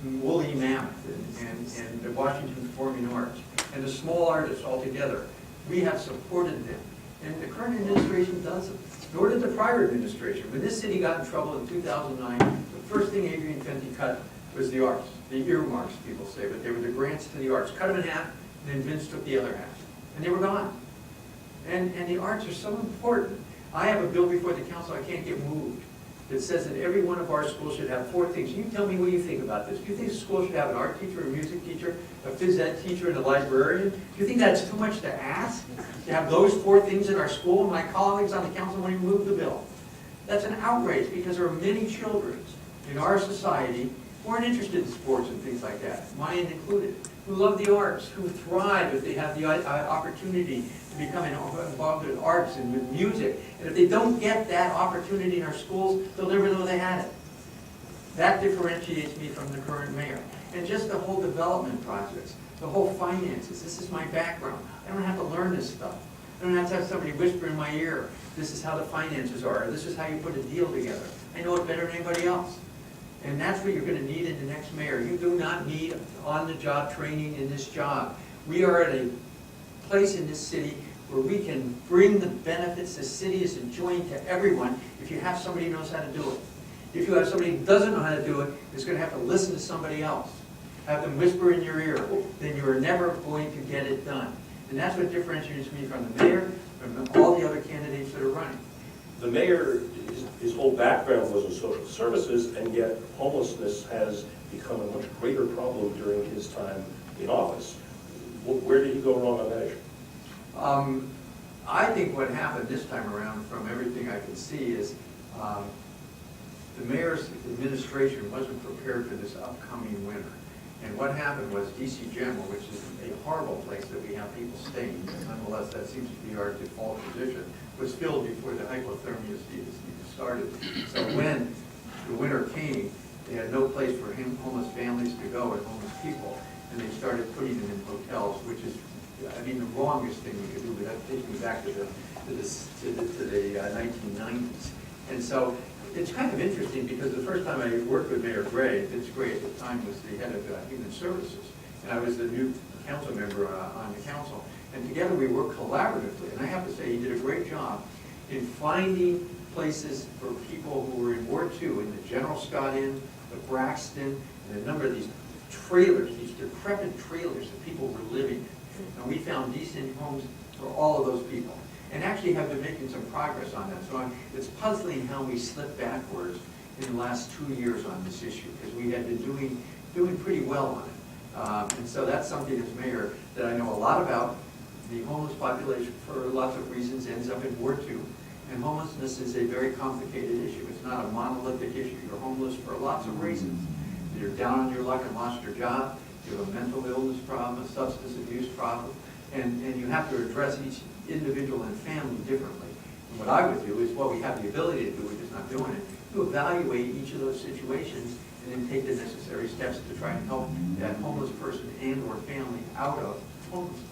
and Woolly Mammoth, and the Washington Performing Arts, and the small artists all together. We have supported them. And the current administration doesn't. Nor did the prior administration. When this city got in trouble in 2009, the first thing Adrian Fenty cut was the arts. The earmarks, people say, but they were the grants to the arts. Cut them in half, and then Vince took the other half. And they were gone. And the arts are so important. I have a bill before the council I can't get moved that says that every one of our schools should have 4 things. You tell me what you think about this. Do you think the school should have an art teacher, a music teacher, a phys ed teacher, and a librarian? Do you think that's too much to ask? To have those 4 things in our school? My colleagues on the council won't even move the bill. That's an outrage because there are many children in our society who aren't interested in sports and things like that, mine included, who love the arts, who thrive if they have the opportunity to become involved in arts and with music. And if they don't get that opportunity in our schools, they'll never know they had it. That differentiates me from the current mayor. And just the whole development process, the whole finances. This is my background. I don't have to learn this stuff. I don't have to have somebody whisper in my ear, this is how the finances are, or this is how you put a deal together. I know it better than anybody else. And that's what you're going to need in the next mayor. You do not need on-the-job training in this job. We are at a place in this city where we can bring the benefits the city is enjoying to everyone if you have somebody who knows how to do it. If you have somebody who doesn't know how to do it, is going to have to listen to somebody else, have them whisper in your ear, then you are never going to get it done. And that's what differentiates me from the mayor, from all the other candidates that are running. The mayor, his whole background was in social services, and yet homelessness has become a much greater problem during his time in office. Where did he go wrong on that issue? I think what happened this time around, from everything I can see, is the mayor's administration wasn't prepared for this upcoming winter. And what happened was DC General, which is a horrible place that we have people staying, nonetheless that seems to be our default position, was filled before the hypothermia season started. So when the winter came, they had no place for homeless families to go and homeless people, and they started putting them in hotels, which is, I mean, the wrongest thing we could do. But that takes me back to the 1990s. And so it's kind of interesting because the first time I worked with Mayor Gray, Vince Gray at the time was the head of Human Services, and I was the new council member on the council. And together we worked collaboratively, and I have to say he did a great job in finding places for people who were in Ward 2, in the General Scott Inn, the Braxton, and a number of these trailers, these decrepit trailers that people were living in. And we found decent homes for all of those people, and actually have been making some progress on that. So it's puzzling how we slipped backwards in the last 2 years on this issue, because we had been doing pretty well on it. And so that's something as mayor that I know a lot about. The homeless population, for lots of reasons, ends up in Ward 2. And homelessness is a very complicated issue. It's not a monolithic issue. You're homeless for lots of reasons. You're down on your luck and lost your job. You have a mental illness problem, a substance abuse problem. And you have to address each individual and family differently. And what I would do is what we have the ability to do, we're just not doing it, to evaluate each of those situations and then take the necessary steps to try and help that homeless person and or family out of homelessness.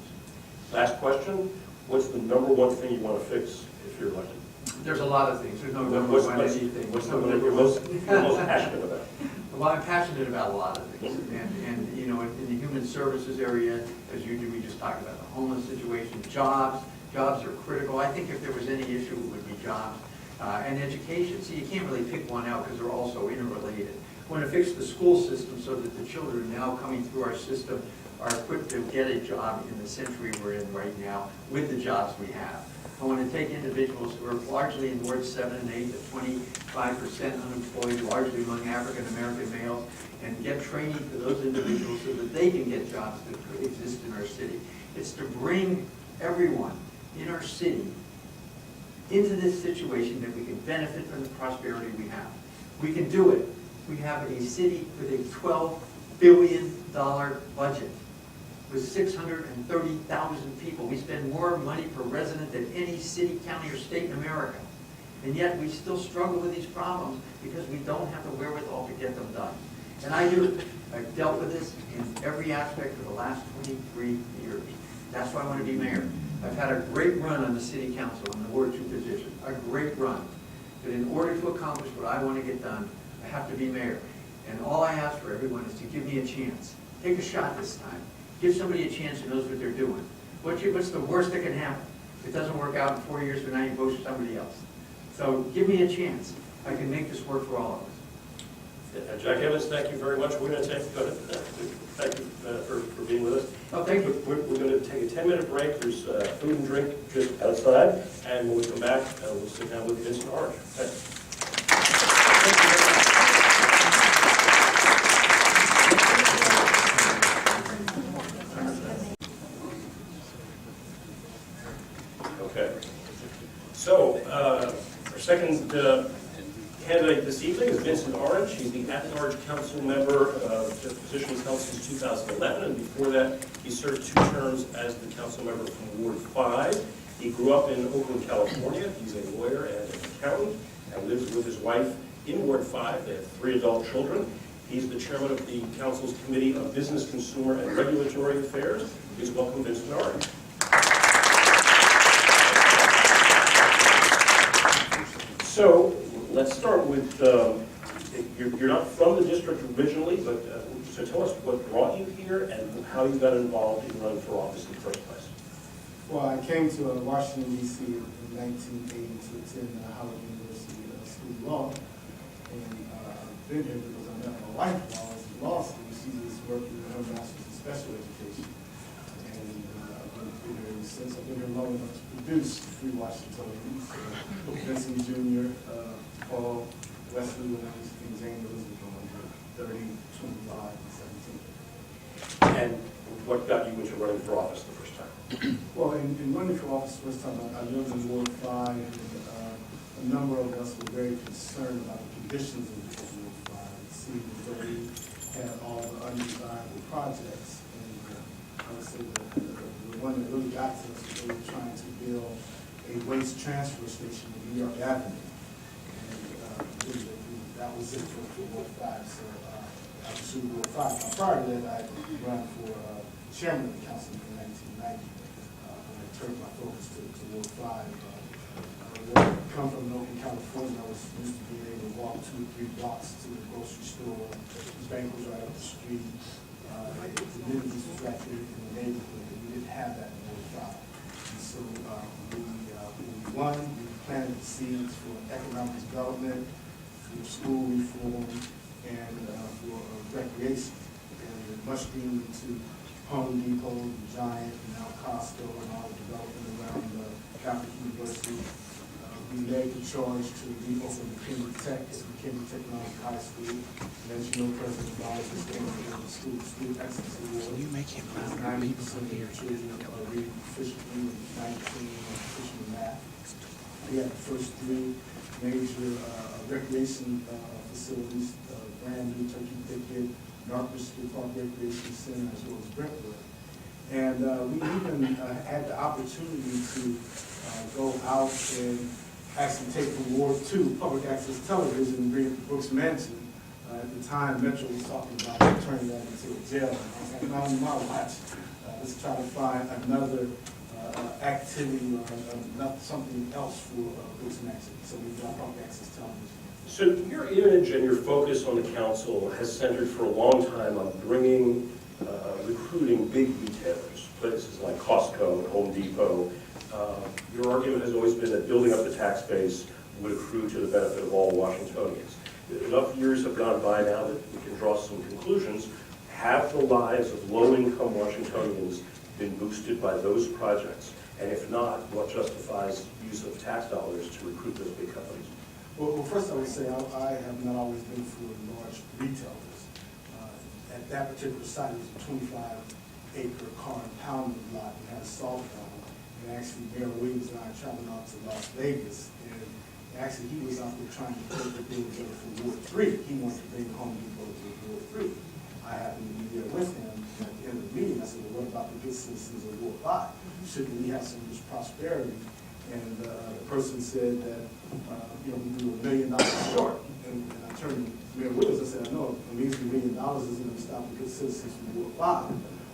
Last question, what's the number one thing you want to fix if you're elected? There's a lot of things. There's no number What's one anything. what's something that you're most passionate about? Well, I'm passionate about a lot of things. And you know, in the human services area, as you do, we just talked about the homeless situation, jobs. Jobs are critical. I think if there was any issue, it would be jobs. And education. See, you can't really pick one out because they're all so interrelated. I want to fix the school system so that the children now coming through our system are equipped to get a job in the century we're in right now with the jobs we have. I want to take individuals who are largely in Wards 7 and 8, the 25% unemployed, largely among African-American males, and get training for those individuals so that they can get jobs that exist in our city. It's to bring everyone in our city into this situation that we can benefit from the prosperity we have. We can do it. We have a city with a $12 billion budget. With 630,000 people. We spend more money per resident than any city, county, or state in America. And yet we still struggle with these problems because we don't have the wherewithal to get them done. And I do. I've dealt with this in every aspect of the last 23 years. That's why I want to be mayor. I've had a great run on the city council in the Ward 2 position. A great run. But in order to accomplish what I want to get done, I have to be mayor. And all I ask for everyone is to give me a chance. Take a shot this time. Give somebody a chance who knows what they're doing. What's the worst that can happen? If it doesn't work out in 4 years from now, you vote for somebody else. So give me a chance. I can make this work for all of us. Jack Evans, thank you very much. We're going to take, thank you for being with us. Oh, thank you. We're going to take a 10-minute break. There's food and drink just outside. And when we come back, we'll sit down with Vincent Orange. Thanks. Okay. So, our second candidate this evening is Vincent Orange. He's the at-large council member, the position he's held since 2011, and before that, he served 2 terms as the council member from Ward 5. He grew up in Oakland, California. He's a lawyer and an accountant, and lives with his wife in Ward 5. They have 3 adult children. He's the chairman of the council's Committee of Business, Consumer, and Regulatory Affairs. Please welcome Vincent Orange. So let's start with, you're not from the district originally, but so tell us what brought you here and how you got involved in running for office in the first place. Well, I came to Washington, D.C. in 1980 to attend Howard University School of Law. And I've been here because I met my wife while I was in law school. She was working in her master's in special education. And I've been here since. I've been here long enough to produce Free Washingtonians. Vincent Jr., Paul, Wesley Williams, and Jane Elizabeth on 30, 25, and 17. And what got you into running for office the first time? Well, in running for office the first time, I lived in Ward 5, and a number of us were very concerned about the conditions of Ward 5. It seemed as though we had all the undesirable projects, and I would say the one that really got to us was they were trying to build a waste transfer station in New York Avenue, and that was it for Ward 5. So I pursued Ward 5. Now, prior to that, I ran for chairman of the council in 1990. When I turned my focus to Ward 5. come from Oakland, California. I was used to being able to walk 2 or 3 blocks to the grocery store. The bank was right up the street. The communities was right there in the neighborhood, and we didn't have that in Ward 5. And so when we won, we planted the seeds for economic development, for school reform, and for recreation. And it mushroomed into Home Depot, Giant, and now Costco, and all the development around Catholic University. We led the charge to reopen McKinney Tech at McKinney Technology High School. And as you know, President Bowers is going to the school excellence award. Can you make him louder? 90% of your children are reading proficiently, and 19 are proficient in math. We had the first 3 major recreation facilities, brand new Turkey Thicket, Northbridge Park Recreation Center, as well as Brentwood. And we even had the opportunity to go out and actually take from Ward 2 public access television and bring it to Brooks Mansion. At the time, Metro was talking about turning that into a jail. And I was like, no, on my watch, let's try to find another activity or something else for Brooks Mansion. So we got public access television. So your image and your focus on the council has centered for a long time on bringing, recruiting big retailers, places like Costco and Home Depot. Your argument has always been that building up the tax base would accrue to the benefit of all Washingtonians. Enough years have gone by now that we can draw some conclusions. Have the lives of low-income Washingtonians been boosted by those projects? And if not, what justifies use of tax dollars to recruit those big companies? Well, first I would say I have not always been for large retailers. At that particular site, it was a 25-acre car impoundment lot. We had a salt dome. And actually, Mayor Williams and I traveled out to Las Vegas. And actually, he was out there trying to put the deal together for Ward 3. He wanted to bring Home Depot to Ward 3. I happened to be there with him. And at the end of the meeting, I said, well, what about the good citizens of Ward 5? Shouldn't we have some of this prosperity? And the person said that, we do $1 million short. And I turned to Mayor Williams and said, I know, $1 million isn't going to stop the good citizens from Ward 5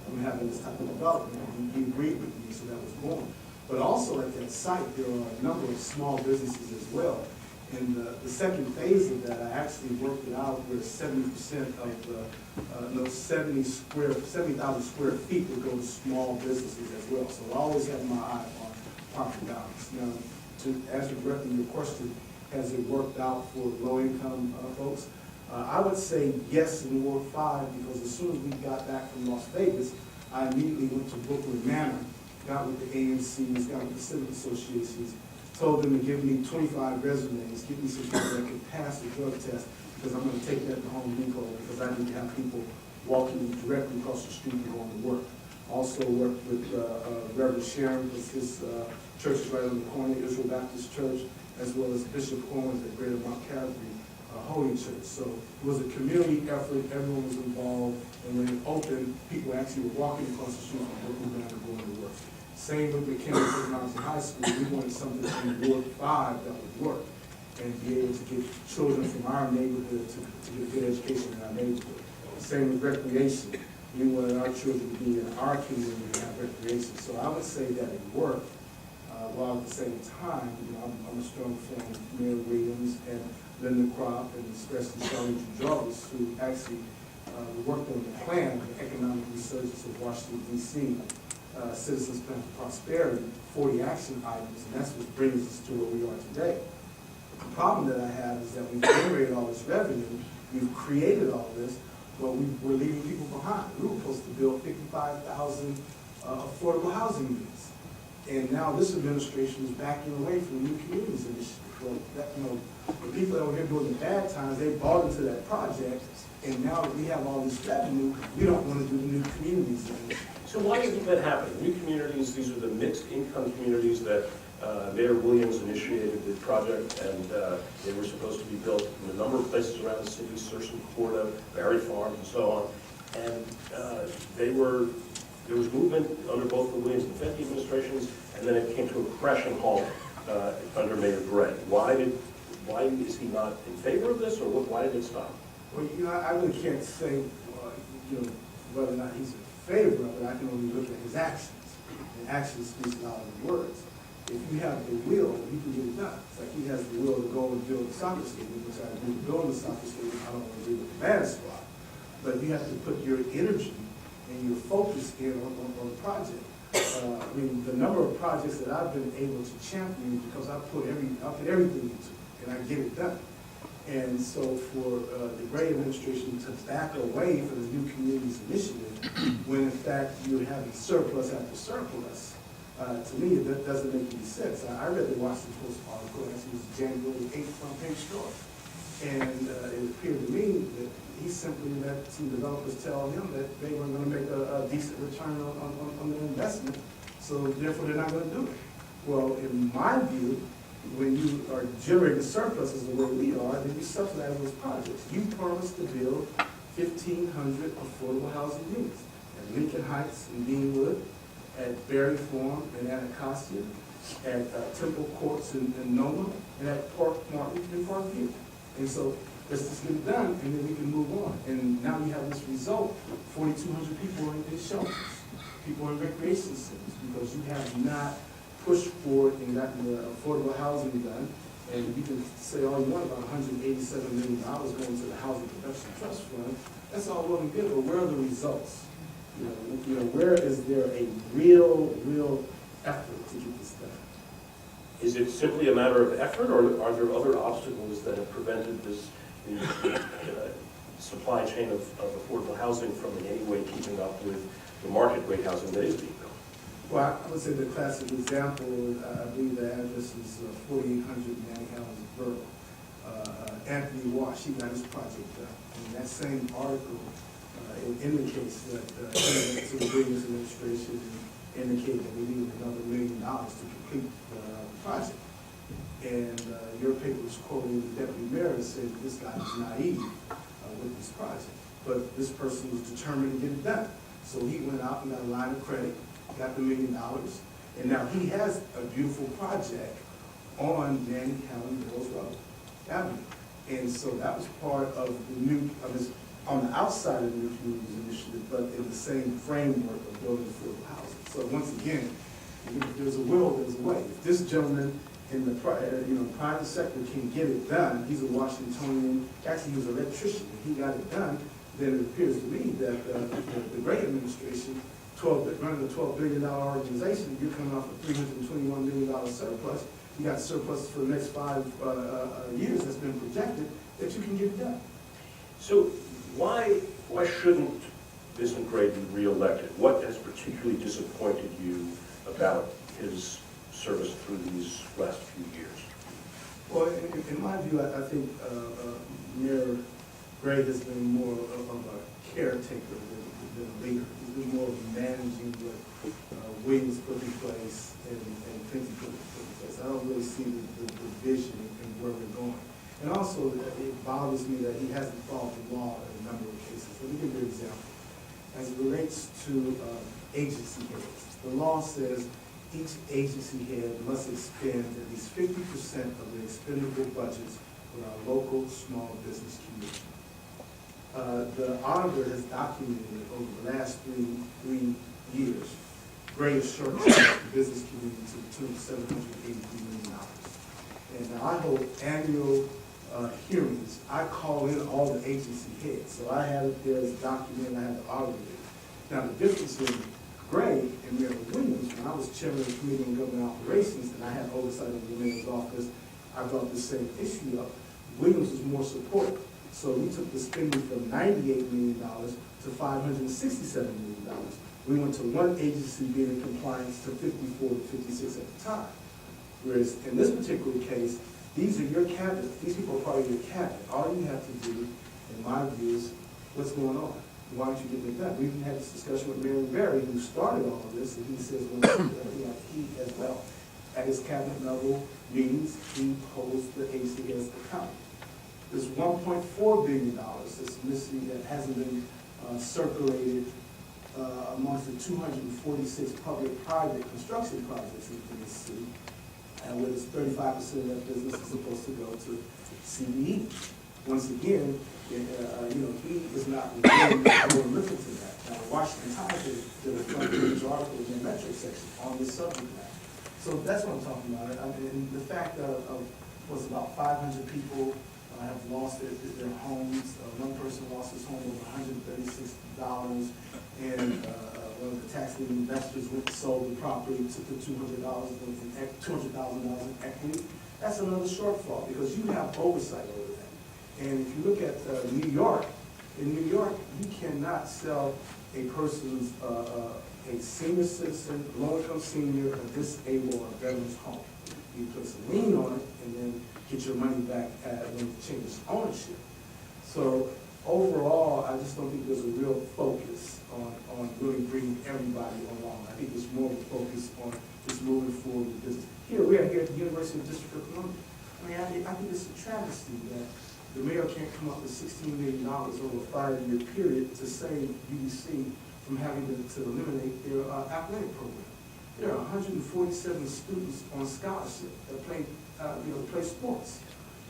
from having this type of development. And he agreed with me, so that was born. But also at that site, there are a number of small businesses as well. In the second phase of that, I actually worked it out where 70% of the 70,000 square feet would go to small businesses as well. So I always have my eye on property balance. Now, to answer directly your question, has it worked out for low-income folks? I would say yes in Ward 5, because as soon as we got back from Las Vegas, I immediately went to Brooklyn Manor, got with the AMCs, got with the civic associations, told them to give me 25 resumes, give me some people that could pass the drug test, because I'm going to take that to Home Depot, because I need to have people walking directly across the street and going to work. Also worked with Reverend Sharon, because his church is right on the corner, Israel Baptist Church, as well as Bishop Owens at Greater Mount Calvary Holy Church. So it was a community effort, everyone was involved, and when it opened, people actually were walking across the street from Brooklyn Manor going to work. Same with McKinney Technology High School. We wanted something in Ward 5 that would work and be able to get children from our neighborhood to get a good education in our neighborhood. Same with recreation. We wanted our children to be in our community and have recreation. So I would say that it worked, while at the same time, I'm a strong fan of Mayor Williams and Linda Crop and especially Charlie Jarvis, who actually worked on the plan of the economic resurgence of Washington, D.C., Citizens Plan for Prosperity, 40 action items, and that's what brings us to where we are today. The problem that I have is that we've generated all this revenue, we've created all this, but we're leaving people behind. We were supposed to build 55,000 affordable housing units. And now this administration is backing away from new communities initiative. Well, the people that were here during the bad times, they bought into that project, and now that we have all this revenue, we don't want to do the new communities anymore. So why isn't that happening? New communities, these are the mixed income communities that Mayor Williams initiated the project, and they were supposed to be built in a number of places around the city, Sursum Corda, Berry Farm, and so on. And there was movement under both the Williams and Fenty administrations, and then it came to a crashing halt under Mayor Gray. Why is he not in favor of this, or why did it stop? Well, I really can't say, whether or not he's in favor of it. I can only look at his actions. And actions speak louder than words. If you have the will, you can get it done. It's like he he has the will to go and build a soccer stadium, which I agree with building a soccer stadium, I don't agree with the band squad. But you have to put your energy and your focus in on the project. I mean, the number of projects that I've been able to champion because I put everything into it, and I get it done. And so for the Gray administration to back away from the New Communities Initiative, when in fact you're having surplus after surplus, to me, that doesn't make any sense. I read the Washington Post article, actually it was January 8th front page story. And it appeared to me that he simply let some developers tell him that they were going to make a decent return on their investment, so therefore they're not going to do it. Well, in my view, when you are generating surpluses the way we are, then you subsidize those projects. You promised to build 1,500 affordable housing units at Lincoln Heights and Deanwood, at Berry Farm and Anacostia, at Temple Courts in Noma, and at Park Martin in Parkview. And so let's just get it done, and then we can move on. And now you have this result: 4,200 people in shelters, people in recreation centers, because you have not pushed forward and gotten the affordable housing done. And you can say all you want about $187 million going to the Housing Production Trust Fund. That's all well and good, but where are the results? You know, where is there a real effort to get this done? Is it simply a matter of effort, or are there other obstacles that have prevented the supply chain of affordable housing from in any way keeping up with the market rate housing that is being built? Well, I would say the classic example, I believe the address is 4800 Manningham Borough. Anthony Wash, he got his project done. And that same article it indicates that to the Williams administration indicated that we needed another $1 million to complete the project. And your paper was quoting the deputy mayor and said this guy was naive with this project. But this person was determined to get it done. So he went out and got a line of credit, got the $1 million, and now he has a beautiful project on Manning County Mills Road Avenue. And so that was part of the new, on the outside of the New Communities Initiative, but in the same framework of building affordable housing. So once again, if there's a will, there's a way. If this gentleman in the private sector can get it done, he's a Washingtonian, actually he was an electrician, and he got it done, then it appears to me that the Gray administration, running a $12 billion organization, you're coming off a $321 million surplus. You got surplus for the next 5 years that's been projected, that you can get it done. So why shouldn't Vincent Gray be reelected? What has particularly disappointed you about his service through these last few years? Well, in my view, I think Mayor Gray has been more of a caretaker than a leader. He's been more of managing what Williams put in place and things he put in place. I don't really see the vision and where we're going. And also, it bothers me that he hasn't followed the law in a number of cases. Let me give you an example. As it relates to agency heads, the law says each agency head must expend at least 50% of their expendable budgets with our local small business community. The auditor has documented over the last three years, Gray has shortened the business community to the tune of $783 million. And now I hold annual hearings. I call in all the agency heads. So I have it there as documented, I have the auditor there. Now the difference in Gray and Mayor Williams, when I was chairman of the Committee on Government Operations and I had oversight of the mayor's office, I brought the same issue up. Williams was more supportive. So we took the spending from $98 million to $567 million. We went to one agency being in compliance to 54 to 56 at the time. Whereas in this particular case, these are your cabinet. These people are part of your cabinet. All you have to do, in my view, is what's going on. Why don't you get it done? We even had this discussion with Mayor Berry, who started all of this, and he says, well, he as well. At his cabinet level meetings, he holds the agency as accountable. There's $1.4 billion that's missing that hasn't been circulated amongst the 246 public-private construction projects in the city, and where 35% of that business is supposed to go to CBE. Once again, he is not reviewing or looking to that. Now, the Washington Times did a front page article in their metric section on this subject matter. So that's what I'm talking about. And the fact of was about 500 people have lost their homes. One person lost his home over $136, and one of the tax lien investors went and sold the property, took the $200,000 in equity. That's another shortfall because you have oversight over that. And if you look at New York, in New York, you cannot sell a person's, a senior citizen, low-income senior, a disabled, or veteran's home. You place a lien on it and then get your money back when it changes ownership. So overall, I just don't think there's a real focus on really bringing everybody along. I think it's more of a focus on just moving forward with business. We are here at the University of District of Columbia. I think it's a travesty that the mayor can't come up with $16 million over a 5-year period to save UDC from having to eliminate their athletic program. There are 147 students on scholarship that play sports.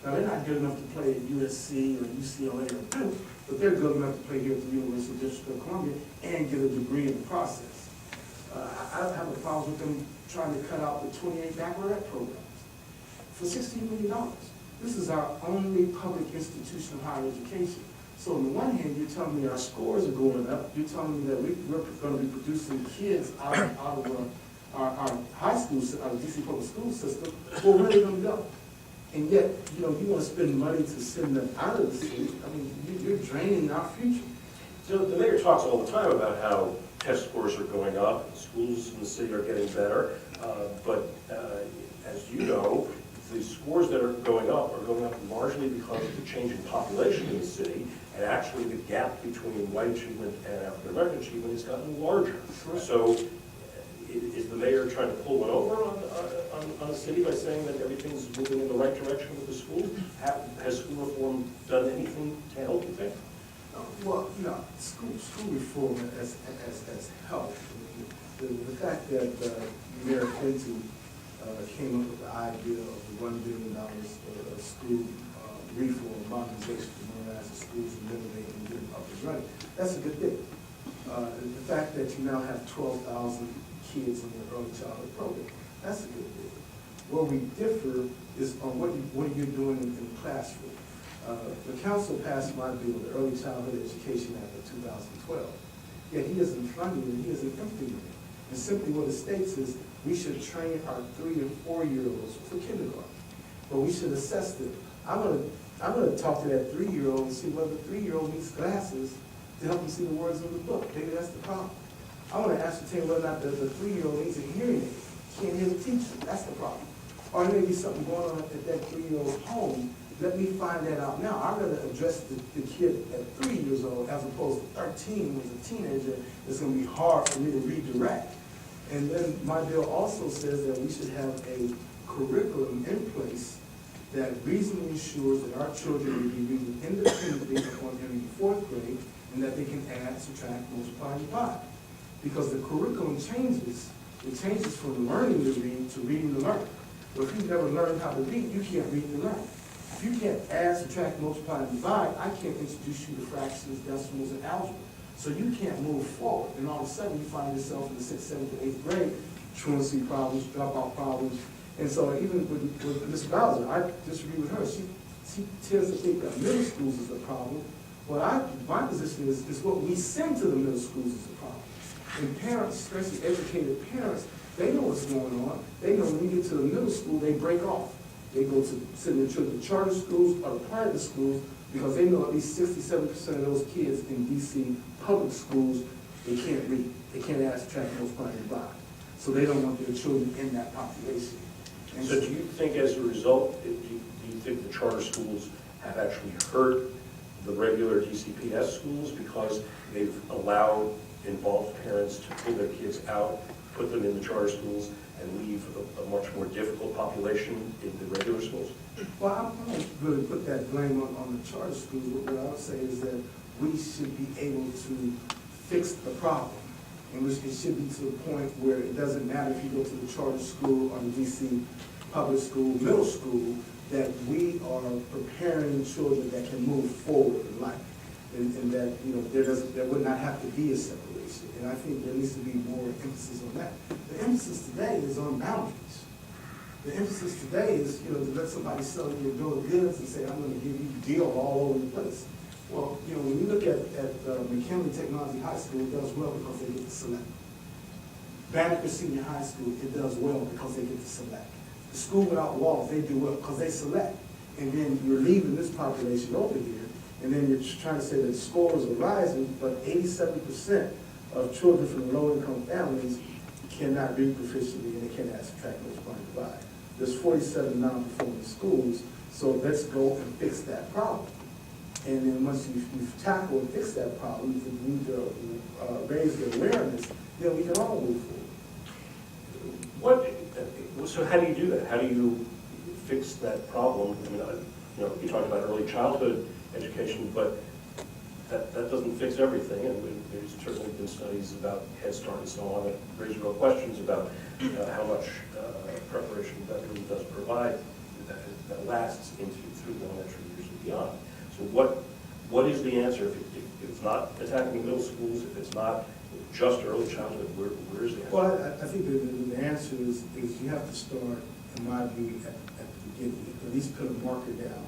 Now, they're not good enough to play at USC or UCLA or Duke, but they're good enough to play here at the University of District of Columbia and get a degree in the process. I don't have a problem with them trying to cut out the 28 baccalaureate programs for $16 million. This is our only public institution of higher education. So on the one hand, you're telling me our scores are going up. You're telling me that we're going to be producing kids out of our high school, our DC public school system. Well, where are they going to go? And yet, you want to spend money to send them out of the city. I mean, you're draining our future. So the mayor talks all the time about how test scores are going up, schools in the city are getting better, but as you know, the scores that are going up largely because of the change in population in the city, and actually the gap between white achievement and African American achievement has gotten larger. Correct. So is the mayor trying to pull one over on the city by saying that everything's moving in the right direction with the schools? Has school reform done anything to help, you think? Well, school reform has helped. The fact that Mayor Clinton came up with the idea of the $1 billion school reform modernization to modernize the schools and renovate and get them up and running, that's a good thing. The fact that you now have 12,000 kids in your early childhood program, that's a good thing. Where we differ is on what you're doing in the classroom. The council passed my bill, the Early Childhood Education Act of 2012. Yet he isn't funding it, he isn't implementing it. And simply what it states is we should train our 3- and 4-year-olds for kindergarten. But we should assess them. I'm gonna talk to that 3-year-old and see whether the 3-year-old needs glasses to help him see the words in the book. Maybe that's the problem. I want to ascertain whether or not the 3-year-old needs a hearing aid. Can't hear the teacher. That's the problem. Or there may be something going on at that 3-year-old's home. Let me find that out now. I'd rather address the kid at 3 years old as opposed to 13 as a teenager. It's going to be hard for me to redirect. And then my bill also says that we should have a curriculum in place that reasonably ensures that our children will be reading independently upon entering the 4th grade and that they can add, subtract, multiply, and divide. Because the curriculum changes. It changes from learning to read to reading to learn. But if you've never learned how to read, you can't read to learn. If you can't add, subtract, multiply, and divide, I can't introduce you to fractions, decimals, and algebra. So you can't move forward. And all of a sudden, you find yourself in the 6th, 7th, and 8th grade, truancy problems, dropout problems. And so even with Ms. Bowser, I disagree with her. She tends to think that middle schools is the problem. Well, my position is what we send to the middle schools is the problem. And parents, especially educated parents, they know what's going on. They know when you get to the middle school, they break off. They go to send their children to charter schools or private schools because they know at least 67% of those kids in DC public schools, they can't read. They can't add, subtract, multiply, and divide. So they don't want their children in that population. And so do you think as a result, do you think the charter schools have actually hurt the regular DCPS schools because they've allowed involved parents to pull their kids out, put them in the charter schools, and leave a much more difficult population in the regular schools? Well, I don't really put that blame on the charter schools. What I would say is that we should be able to fix the problem. And it should be to the point where it doesn't matter if you go to the charter school or the DC public school, middle school, that we are preparing children that can move forward in life. And that, there would not have to be a separation. And I think there needs to be more emphasis on that. The emphasis today is on boundaries. The emphasis today is, to let somebody sell you a bill of goods and say, I'm gonna give you deal all over the place. Well, when you look at McKinley Technology High School, it does well because they get to select. Banneker Senior High School, it does well because they get to select. The school without walls, they do well because they select. And then you're leaving this population over here, and then you're trying to say that scores are rising, but 87% of children from low-income families cannot read proficiently and they cannot subtract, multiply, and divide. There's 47 non-performing schools, so let's go and fix that problem. And then once you've tackled and fixed that problem, if we need to raise the awareness, then we can all move forward. So how do you do that? How do you fix that problem? I mean, you talked about early childhood education, but that doesn't fix everything. And there's certainly been studies about Head Start and so on that raise real questions about how much preparation that really does provide that lasts through the elementary years and beyond. So what is the answer if it's not attacking middle schools, if it's not just early childhood, where is the answer? Well, I think the answer is you have to start, in my view, at the beginning, at least put a marker down.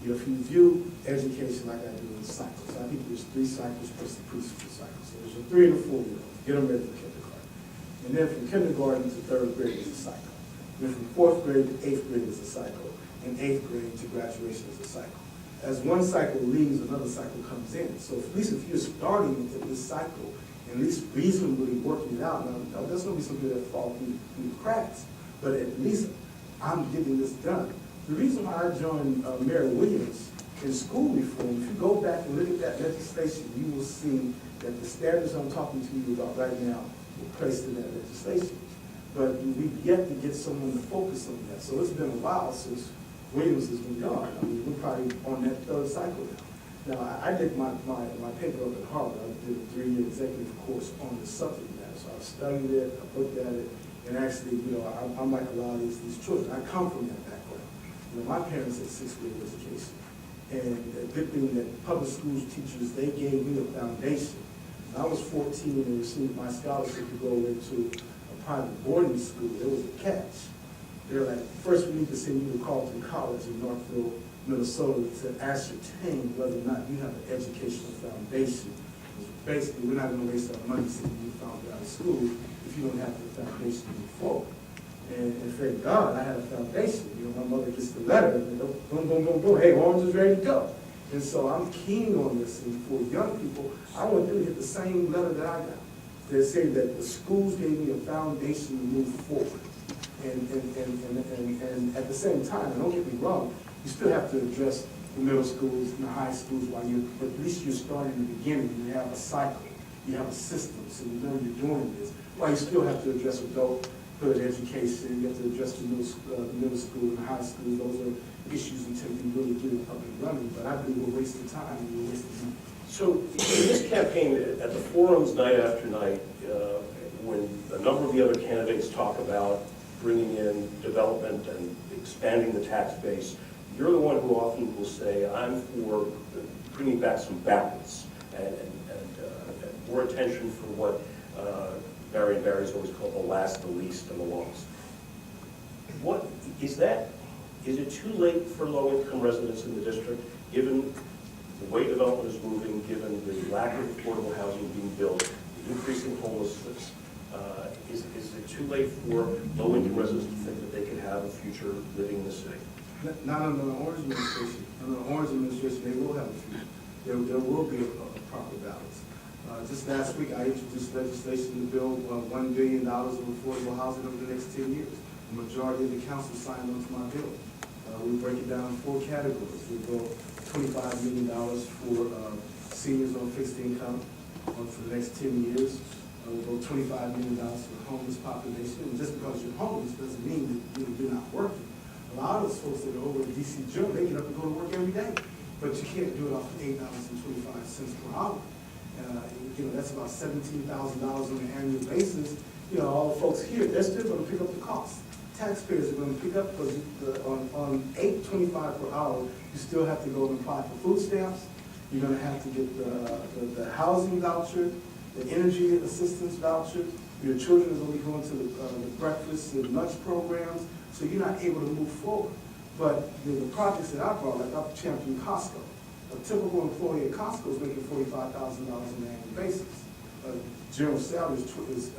If you view education like I do in cycles, I think there's 3 cycles plus the preschool cycle. So there's a 3 and a 4 year old, get them ready for kindergarten. And then from kindergarten to 3rd grade is a cycle. Then from 4th grade to 8th grade is a cycle. And 8th grade to graduation is a cycle. As one cycle leaves, another cycle comes in. So at least if you're starting with this cycle, and at least reasonably working it out, now there's going to be some people that fall through the cracks, but at least I'm getting this done. The reason why I joined Mayor Williams in school reform, if you go back and look at that legislation, you will see that the standards I'm talking to you about right now were placed in that legislation. But we've yet to get someone to focus on that. So it's been a while since Williams has been gone. I mean, we're probably on that 3rd cycle now. Now, I did my paper up at Harvard. I did a 3-year executive course on the subject matter. So I studied it, I looked at it, and actually, I'm like a lot of these children. I come from that background. My parents had 6th grade education. And the good thing that public schools teachers, they gave me a foundation. When I was 14 and received my scholarship to go into a private boarding school, there was a catch. They were like, first we need to send you to Carleton College in Northville, Minnesota to ascertain whether or not you have an educational foundation. Basically, we're not going to waste our money sending you out of school if you don't have the foundation to move forward. And thank God I had a foundation. My mother gets the letter, and boom, boom, boom, boom, hey, orange is ready to go. And so I'm keen on this, and for young people, I want them to get the same letter that I got. They say that the schools gave me a foundation to move forward. And at the same time, and don't get me wrong, you still have to address the middle schools and the high schools but at least you're starting in the beginning. You have a cycle, you have a system, so you know you're doing this. While you still have to address adulthood education, you have to address the middle school and the high school. Those are issues until you really get it up and running. But I believe we're wasting time and we're wasting money. So in this campaign, at the forums night after night, when a number of the other candidates talk about bringing in development and expanding the tax base, you're the one who often will say, I'm for bringing back some balance and more attention for what Marion Barry's always called the last, the least, and the longest. What is that? Is it too late for low-income residents in the district, given the way development is moving, given the lack of affordable housing being built, the increasing homelessness? Is it too late for low-income residents to think that they could have a future living in the city? Not under the Orange administration. Under the Orange administration, they will have a future. There will be a proper balance. Just last week, I introduced legislation to build $1 billion of affordable housing over the next 10 years. The majority of the council signed on to my bill. We break it down in 4 categories. We go $25 million for seniors on fixed income for the next 10 years. We'll go $25 million for the homeless population. And just because you're homeless doesn't mean that you're not working. A lot of those folks that are over at DC Jail, they get up and go to work every day. But you can't do it off of $8.25 per hour. That's about $17,000 on an annual basis. All the folks here, they're still going to pick up the cost. Taxpayers are going to pick up because on $8.25 per hour, you still have to go and apply for food stamps. You're going to have to get the housing voucher, the energy assistance voucher. Your children are going to be going to the breakfast and lunch programs. So you're not able to move forward. But the projects that I brought, like up Champion Costco, a typical employee at Costco is making $45,000 on an annual basis. General salary is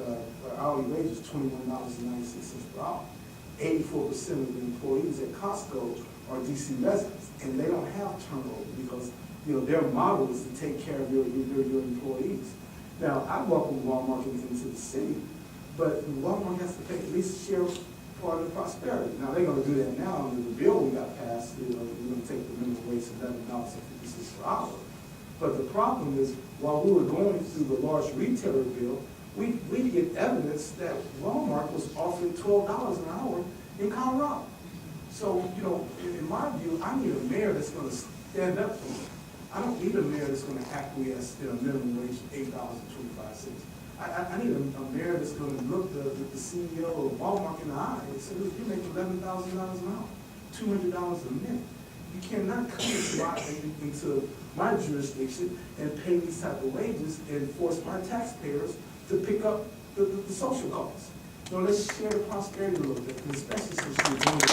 hourly wage is $21.96 per hour. 84% of the employees at Costco are DC residents, and they don't have turnover because their model is to take care of your employees. Now, I welcome Walmart into the city, but Walmart has to pay at least share part of the prosperity. Now, they're going to do that now under the bill we got passed. We're going to take the minimum wage to $11.56 per hour. But the problem is, while we were going through the large retailer bill, we get evidence that Walmart was offering $12 an hour in Colorado. So, in my view, I need a mayor that's going to stand up for me. I don't need a mayor that's going to acquiesce in a minimum wage of $8.25. I need a mayor that's going to look the CEO of Walmart in the eye and say, look, you make $11,000 an hour, $200 a minute. You cannot come into my jurisdiction and pay these type of wages and force my taxpayers to pick up the social costs. So let's share the prosperity a little bit, especially since you're doing it.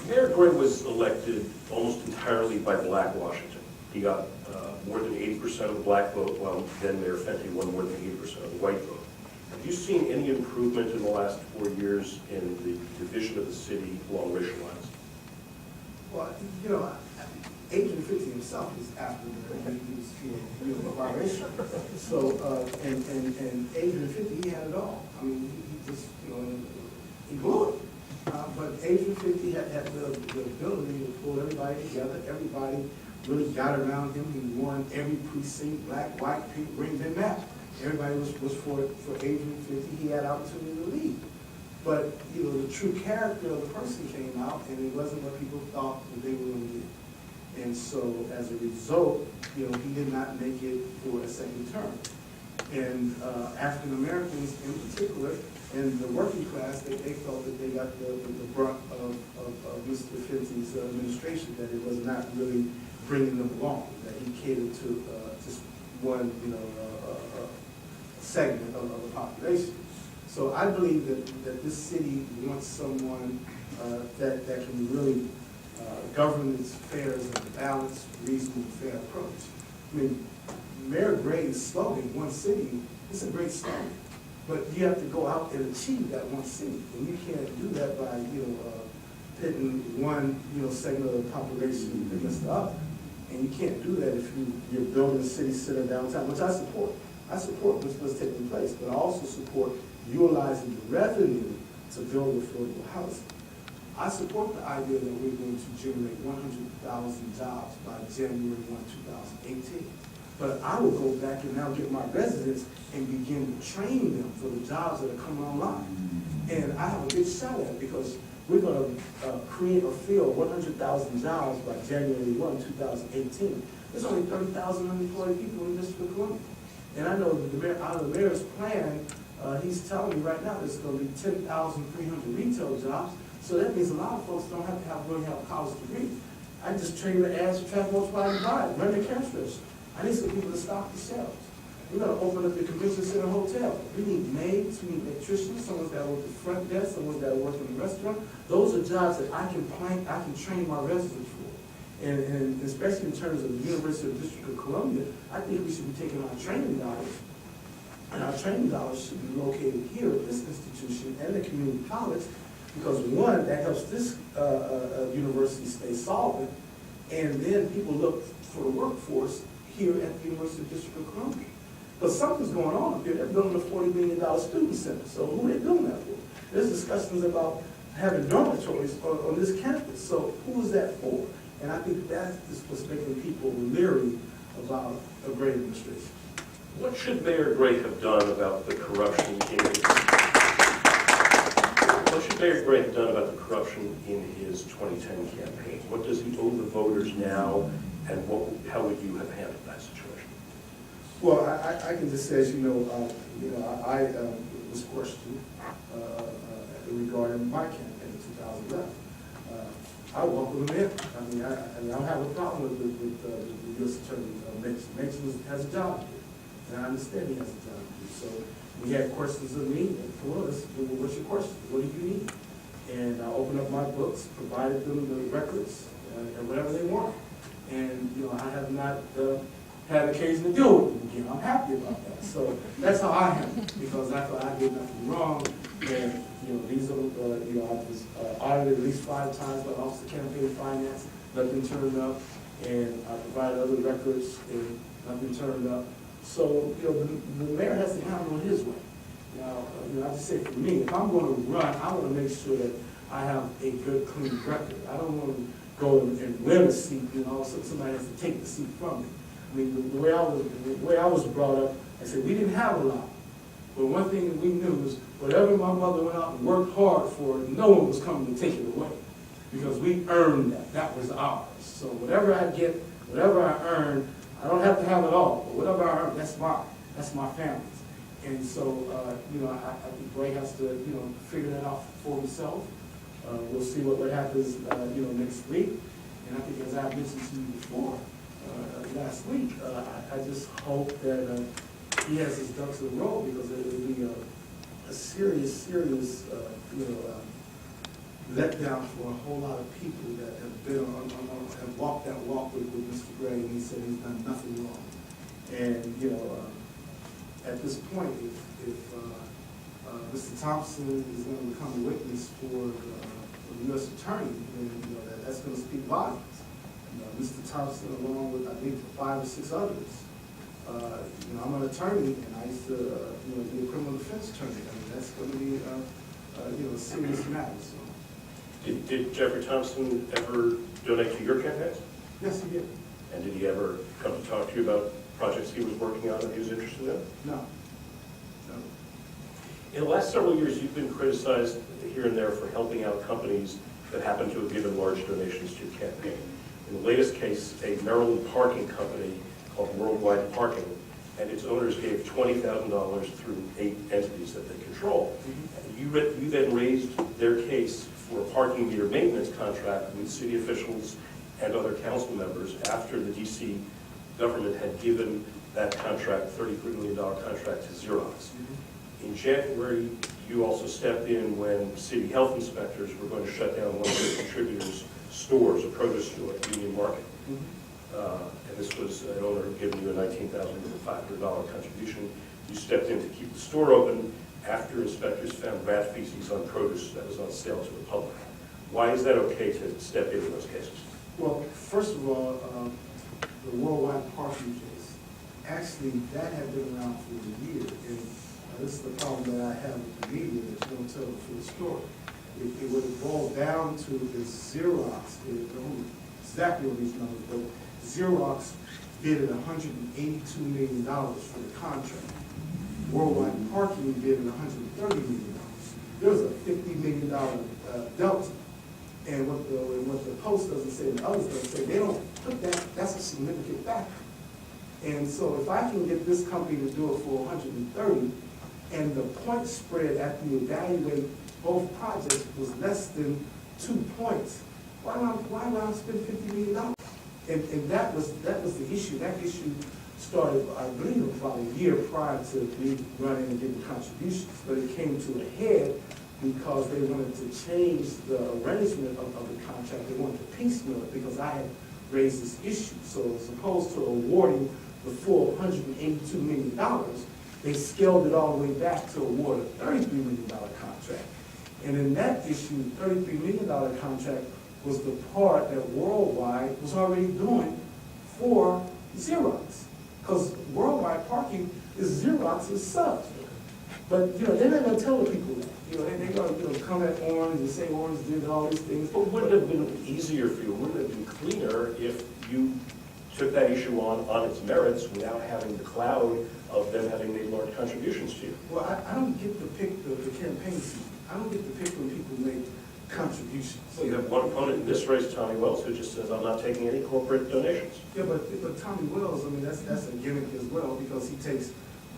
Mayor Gray was elected almost entirely by Black Washington. He got more than 80% of the black vote, while then Mayor Fenty won more than 80% of the white vote. Have you seen any improvement in the last 4 years in the division of the city along racial lines? Well, Adrian Fitzy himself is African American. He was biracial. So, and Adrian Fitzy, he had it all. I mean, he just, he blew it. But Adrian Fitzy had the ability to pull everybody together. Everybody really got around him. He won every precinct, black, white, pink, green, didn't matter. Everybody was for Adrian Fitzy. He had opportunity to lead. But, the true character of the person came out, and it wasn't what people thought that they were going to get. And so, as a result, he did not make it for a second term. And African Americans in particular, and the working class, they felt that they got the brunt of Mr. Fitzy's administration, that it was not really bringing them along, that he catered to just one, segment of the population. So I believe that this city wants someone that can really govern its affairs in a balanced, reasonable, fair approach. I mean, Mayor Gray's slogan, "One City," it's a great slogan, but you have to go out and achieve that one city, and you can't do that by pitting one segment of the population against the other, and you can't do that if you're building a city center downtown, which I support. I support what's taking place, but I also support utilizing the revenue to build affordable housing. I support the idea that we're going to generate 100,000 jobs by January 1, 2018. But I will go back and now get my residents and begin to train them for the jobs that are coming online. And I have a big shot at it because we're going to create or fill 100,000 jobs by January 1, 2018. There's only 30,000 unemployed people in the District of Columbia. And I know that out of the mayor's plan, he's telling me right now there's going to be 10,300 retail jobs. So that means a lot of folks don't have to really have a college degree. I just train the ads, attract, multiply, and divide, run the cash register. I need some people to stock the shelves. We're going to open up the convention center hotel. We need maids, we need electricians, someone's got to work the front desk, someone's got to work in the restaurant. Those are jobs that I can train my residents for. And especially in terms of the University of the District of Columbia, I think we should be taking our training dollars, and our training dollars should be located here at this institution and the community college, because one, that helps this university stay solvent, and then people look for the workforce here at the University of the District of Columbia. But something's going on up here. They're building a $40 million student center. So who are they doing that for? There's discussions about having dormitories on this campus. So who is that for? And I think that is what's making people leery about a great administration. What should Mayor Gray have done about the corruption in his 2010 campaign? What does he owe the voters now, and how would you have handled that situation? Well, I can just say, as I was questioned regarding my campaign in 2011. I welcome him in. I don't have a problem with the U.S. Attorney Mason. Mason has a job to do, and I understand he has a job to do. So we had questions of me, and well, what's your question? What do you need? And I opened up my books, provided them the records, and whatever they want. And, you know, I have not had occasion to deal with them again. I'm happy about that. So that's how I am, because I thought I did nothing wrong. And, you know, these are, you know, I was audited at least 5 times by Office of Campaign Finance, nothing turned up. And I provided other records, and nothing turned up. So, you know, the mayor has to handle it his way. Now, you know, I just say for me, if I'm going to run, I want to make sure that I have a good, clean record. I don't want to go and win a seat, you know, so somebody has to take the seat from me. I mean, the way I was brought up, I said, we didn't have a lot. But one thing that we knew was whatever my mother went out and worked hard for, no one was coming to take it away. Because we earned that. That was ours. So whatever I get, whatever I earn, I don't have to have it all. But whatever I earn, that's mine. That's my family's. And so, you know, I think Ray has to, you know, figure that out for himself. We'll see what happens, you know, next week. And I think, as I mentioned to you before, last week, I just hope that he has his ducks in a row, because it will be a serious, you know, letdown for a whole lot of people that have been have walked that walk with Mr. Gray, and he said he's done nothing wrong. And, you know, at this point, if Mr. Thompson is going to become a witness for the U.S. Attorney, then, you know, that's going to speak volumes. Mr. Thompson, along with, I think, 5 or 6 others. You know, I'm an attorney, and I used to, you know, be a criminal defense attorney. I mean, that's going to be, you know, a serious matter. So. Did Jeffrey Thompson ever donate to your campaigns? Yes, he did. And did he ever come to talk to you about projects he was working on that he was interested in? No. In the last several years, you've been criticized here and there for helping out companies that happen to have given large donations to your campaign. In the latest case, a Maryland parking company called Worldwide Parking, and its owners gave $20,000 through 8 entities that they control. You then raised their case for a parking meter maintenance contract with city officials and other council members after the DC government had given that contract, $33 million contract, to Xerox. In January, you also stepped in when city health inspectors were going to shut down one of their contributors' stores, a produce store at Union Market. And this was an owner who gave you a $19,500 contribution. You stepped in to keep the store open after inspectors found rat feces on produce that was on sale to the public. Why is that okay to step in those cases? Well, first of all, the Worldwide Parking case, actually, that had been around for a year. And this is the problem that I have with the media that you don't tell the full story. It would have boiled down to the Xerox, I don't know exactly what these numbers, but Xerox bid $182 million for the contract. Worldwide Parking bid $130 million. There was a $50 million delta. And what the Post doesn't say and others don't say, they don't put that, that's a significant factor. And so if I can get this company to do it for 130, and the point spread after you evaluate both projects was less than 2 points, why would I spend $50 million? And that was the issue. That issue started, I believe, about a year prior to me running and giving contributions, but it came to a head because they wanted to change the arrangement of the contract. They wanted to piecemeal it because I had raised this issue. So as opposed to awarding the full $182 million, they scaled it all the way back to award a $33 million contract. And in that issue, $33 million contract was the part that Worldwide was already doing for Xerox. Because Worldwide Parking is Xerox's sub. But, you know, they're not going to tell the people that. You know, they're going to, you know, come at Orange and say Orange did all these things. But wouldn't it have been easier for you, wouldn't it have been cleaner if you took that issue on its merits without having the cloud of them having made large contributions to you? Well, I don't get to pick the campaign season. I don't get to pick when people make contributions. Well, you have one opponent in this race, Tommy Wells, who just says, I'm not taking any corporate donations. Yeah, but Tommy Wells, I mean, that's a gimmick as well, because he takes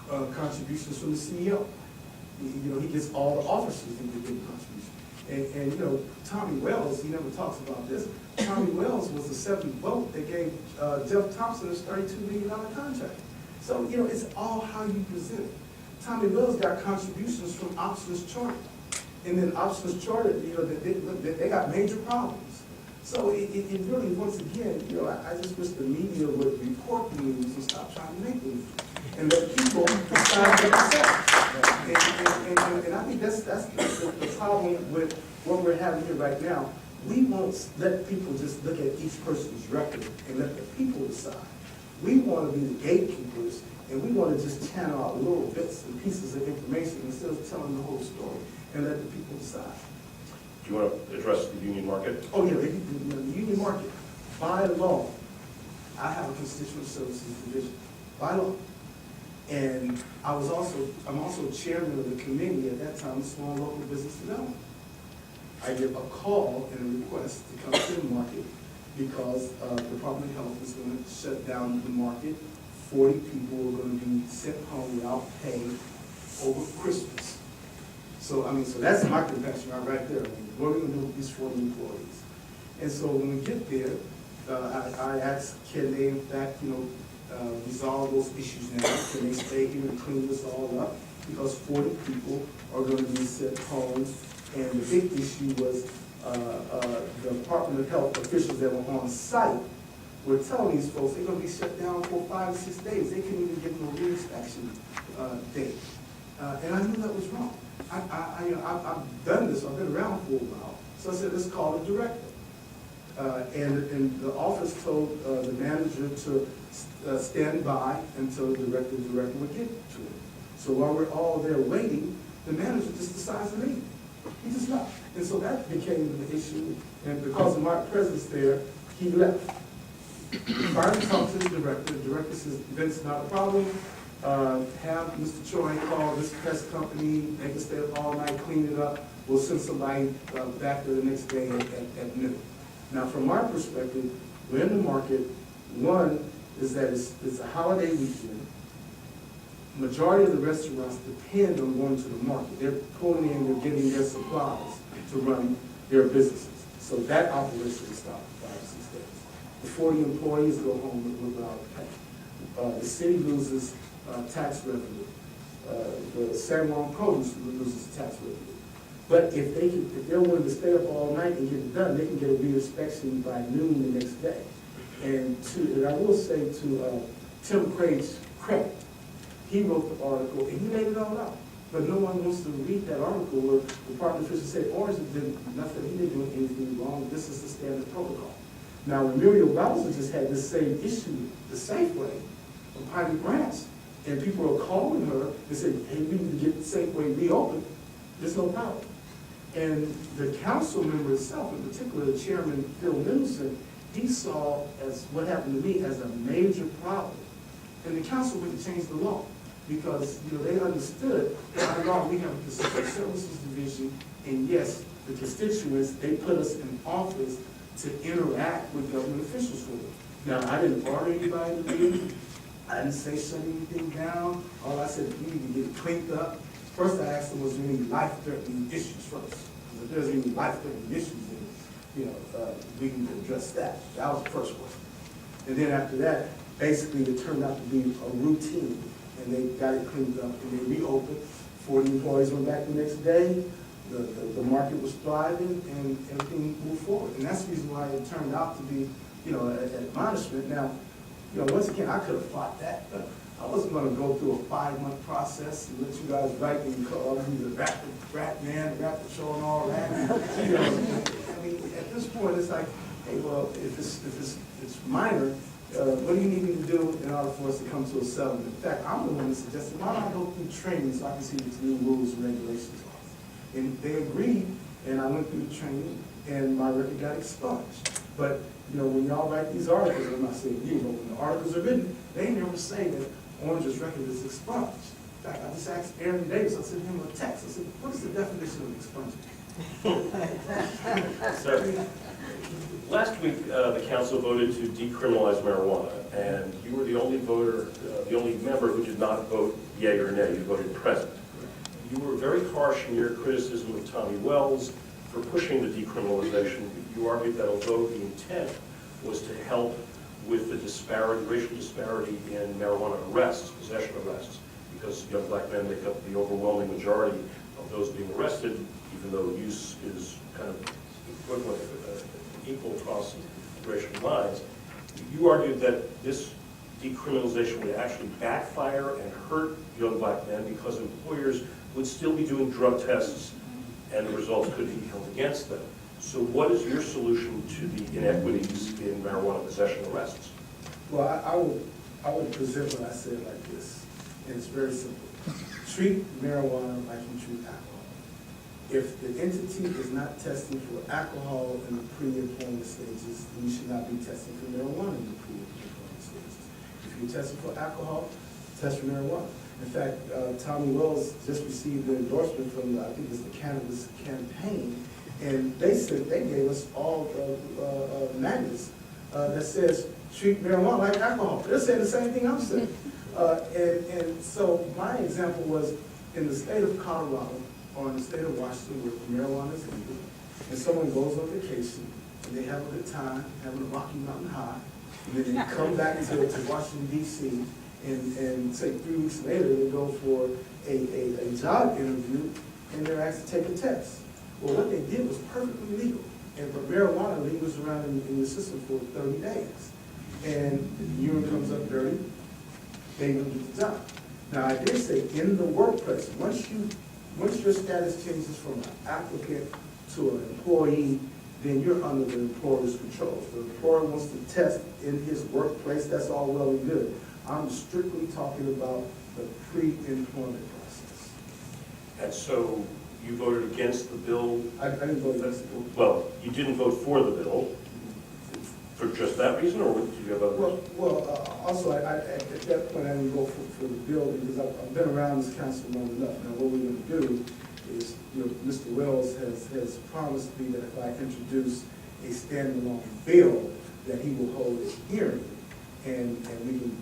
contributions from the CEO. You know, he gets all the officers that give contributions. And you know, Tommy Wells, he never talks about this. Tommy Wells was the 7th vote that gave Jeff Thompson his $32 million contract. So, you know, it's all how you present it. Tommy Wells got contributions from Oxford's charter. And then Oxford's charter, they got major problems. So it really, once again, I just wish the media would report the news and stop trying to make news. And let people decide for themselves. And I think that's the problem with what we're having here right now. We won't let people just look at each person's record and let the people decide. We want to be the gatekeepers, and we want to just channel out little bits and pieces of information instead of telling the whole story and let the people decide. Do you want to address the union market? Oh, yeah, the union market, by law, I have a constituent services division, by law. And I'm also chairman of the committee at that time, Small Local Business Development. I get a call and a request to come to the market because the Department of Health is going to shut down the market. 40 people are going to be sent home without pay over Christmas. So that's my compassion right there. What are we going to do with these 40 employees? And so when we get there, I asked, can they in fact, resolve those issues now? Can they stay here and clean this all up? Because 40 people are going to be sent home. And the big issue was the Department of Health officials that were on site were telling these folks they're going to be shut down for 5 or 6 days. They couldn't even give them a re-inspection date. And I knew that was wrong. I've done this, I've been around for a while. So I said, let's call the director. And the office told the manager to stand by until the director would get to it. So while we're all there waiting, the manager just decides to leave. He just left. And so that became the issue. And because of my presence there, he left. Finally talked to the director says, Vince, not a problem. Have Mr. Choi call this press company, they can stay up all night, clean it up. We'll send somebody back there the next day at noon. Now, from my perspective, we're in the market. One is that it's a holiday weekend. Majority of the restaurants depend on going to the market. They're pulling in, they're getting their supplies to run their businesses. So that operation is stopped for 5 or 6 days. The 40 employees go home without pay. The city loses tax revenue. The San Juan Produce loses tax revenue. But if they're willing to stay up all night and get it done, they can get a re-inspection by noon the next day. And I will say to Tim Craig's credit, he wrote the article and he laid it all out. But no one wants to read that article where the department officials say Orange did nothing, he didn't do anything wrong, this is the standard protocol. Now, when Muriel Bowser just had this same issue, the Safeway on Piney Branch, and people are calling her and saying, hey, we need to get the Safeway reopened, there's no problem. And the council member itself, in particular, the chairman, Phil Middleton, he saw as what happened to me as a major problem. And the council wouldn't change the law because they understood by law we have a constituent services division, and yes, the constituents, they put us in office to interact with government officials for them. Now, I didn't order anybody to leave. I didn't say shut anything down. All I said, we need to get it cleaned up. First I asked them, was there any life-threatening issues first? Because if there's any life-threatening issues, then we can address that. That was the first one. And then after that, basically it turned out to be a routine, and they got it cleaned up, and they reopened. 40 employees went back the next day. The market was thriving, and everything moved forward. And that's the reason why it turned out to be, an admonishment. Now, once again, I could have fought that, but I wasn't going to go through a 5-month process and let you guys write and call me the rat man, the rat patrol, and all that. I mean, at this point, it's like, hey, well, if it's minor, what do you need me to do in order for us to come to a settlement? In fact, I'm the one that suggested, why don't I go through training so I can see what the new rules and regulations are? And they agreed, and I went through the training, and my record got expunged. But when y'all write these articles, I'm not saying you, but when the articles are written, they never say that Orange's record is expunged. In fact, I just asked Aaron Davis, I sent him a text. I said, what is the definition of expungement? So, last week, the council voted to decriminalize marijuana, and you were the only voter, the only member who did not vote yea or nay. You voted present. You were very harsh in your criticism of Tommy Wells for pushing the decriminalization. You argued that although the intent was to help with the racial disparity in marijuana arrests, possession arrests, because young black men make up the overwhelming majority of those being arrested, even though use is kind of equivalent, equal across racial lines. You argued that this decriminalization would actually backfire and hurt young black men because employers would still be doing drug tests and the results could be held against them. So what is your solution to the inequities in marijuana possession arrests? Well, I would present what I said like this, and it's very simple. Treat marijuana like you treat alcohol. If the entity is not testing for alcohol in the pre-employment stages, then you should not be testing for marijuana in the pre-employment stages. If you're testing for alcohol, test for marijuana. In fact, Tommy Wells just received an endorsement from I think it's the Cannabis Campaign, and they said they gave us all magnets that says treat marijuana like alcohol. They're saying the same thing I'm saying. And so my example was in the state of Colorado or in the state of Washington where marijuana is legal, and someone goes on vacation and they have a good time having a Rocky Mountain High, and then they come back to Washington, D.C., and say 3 weeks later they go for a job interview and they're asked to take a test. Well, what they did was perfectly legal. And but marijuana lingers around in the system for 30 days. And the urine comes up dirty, they don't get the job. Now, I did say in the workplace, once your status changes from an applicant to an employee, then you're under the employer's control. If the employer wants to test in his workplace, that's all well and good. I'm strictly talking about the pre-employment process. And so you voted against the bill? I didn't vote against the bill. Well, you didn't vote for the bill for just that reason, or did you have other? Also, at that point, I didn't vote for the bill because I've been around this council long enough. Now, what we're going to do is, Mr. Wells has promised me that if I introduce a standalone bill, that he will hold a hearing, and we can,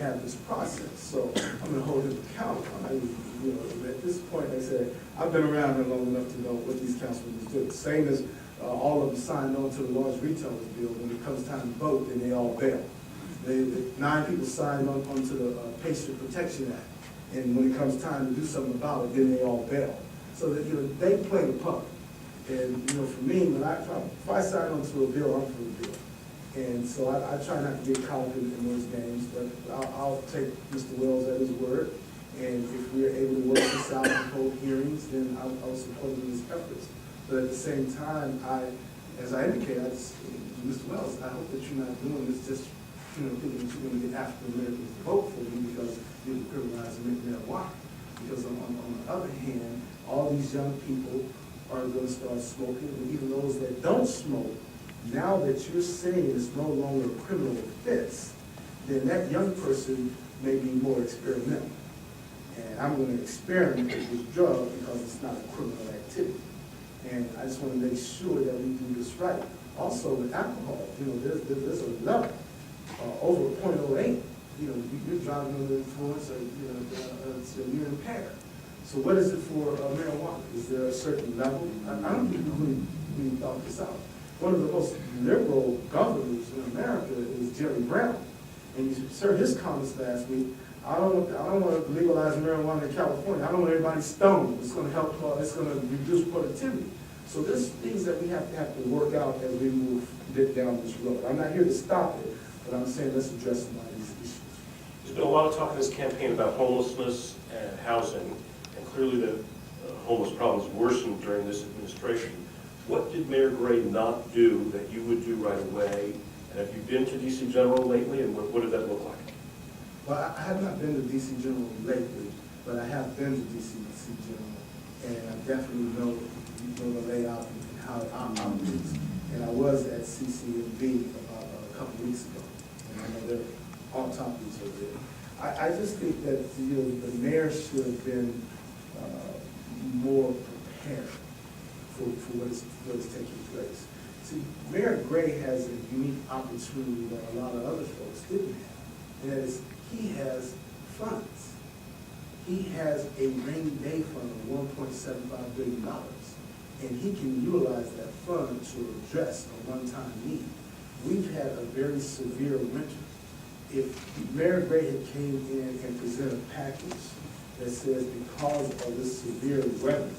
have this process. So I'm going to hold him accountable. At this point, like I said, I've been around here long enough to know what these councilmen do. Same as all of them signed on to the large retailers bill. When it comes time to vote, then they all bail. 9 people signed onto the Patient Protection Act, and when it comes time to do something about it, then they all bail. So that they play the puppet. And for me, if I sign onto a bill, I'm for the bill. And so I try not to get caught up in those games, but I'll take Mr. Wells at his word. And if we're able to work this out and hold hearings, then I'll support him in his efforts. But at the same time, as I indicated, Mr. Wells, I hope that you're not doing this just thinking that you're going to get African Americans to vote for you because you're criminalizing marijuana. Because on the other hand, all these young people are going to start smoking, and even those that don't smoke, now that you're saying it's no longer a criminal offense, then that young person may be more experimental. And I'm going to experiment with drugs because it's not a criminal activity. And I just want to make sure that we do this right. Also with alcohol, there's a level over 0.08. You're driving under the influence, or you're impaired. So what is it for marijuana? Is there a certain level? I don't think we thought this out. One of the most liberal governors in America is Jerry Brown, and you heard his comments last week. I don't want to legalize marijuana in California. I don't want everybody stoned. It's going to help. It's going to reduce productivity. So there's things that we have to work out as we move down this road. I'm not here to stop it, but I'm saying let's address some of these issues. There's been a lot of talk in this campaign about homelessness and housing, and clearly the homeless problems worsened during this administration. What did Mayor Gray not do that you would do right away? And have you been to DC General lately, and what did that look like? Well, I have not been to DC General lately, but I have been to DC General, and I definitely know the layout and how it operates. And I was at CCMB about a couple weeks ago, and I know they're all top of each other. I just think that the mayor should have been more prepared for what is taking place. See, Mayor Gray has a unique opportunity that a lot of other folks didn't have, and that is he has funds. He has a rainy day fund of $1.75 billion, and he can utilize that fund to address a one-time need. We've had a very severe winter, if Mayor Gray had came in and presented a package that says because of this severe weather,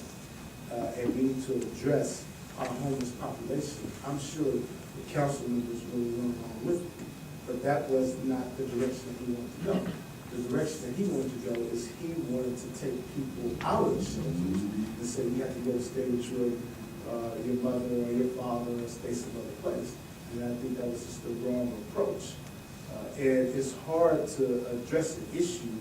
and we need to address our homeless population, I'm sure the council members really went along with it. But that was not the direction that he wanted to go. The direction that he wanted to go is he wanted to take people out of the shelters and say you have to go stay with your mother or your father or stay some other place. And I think that was just the wrong approach. And it's hard to address an issue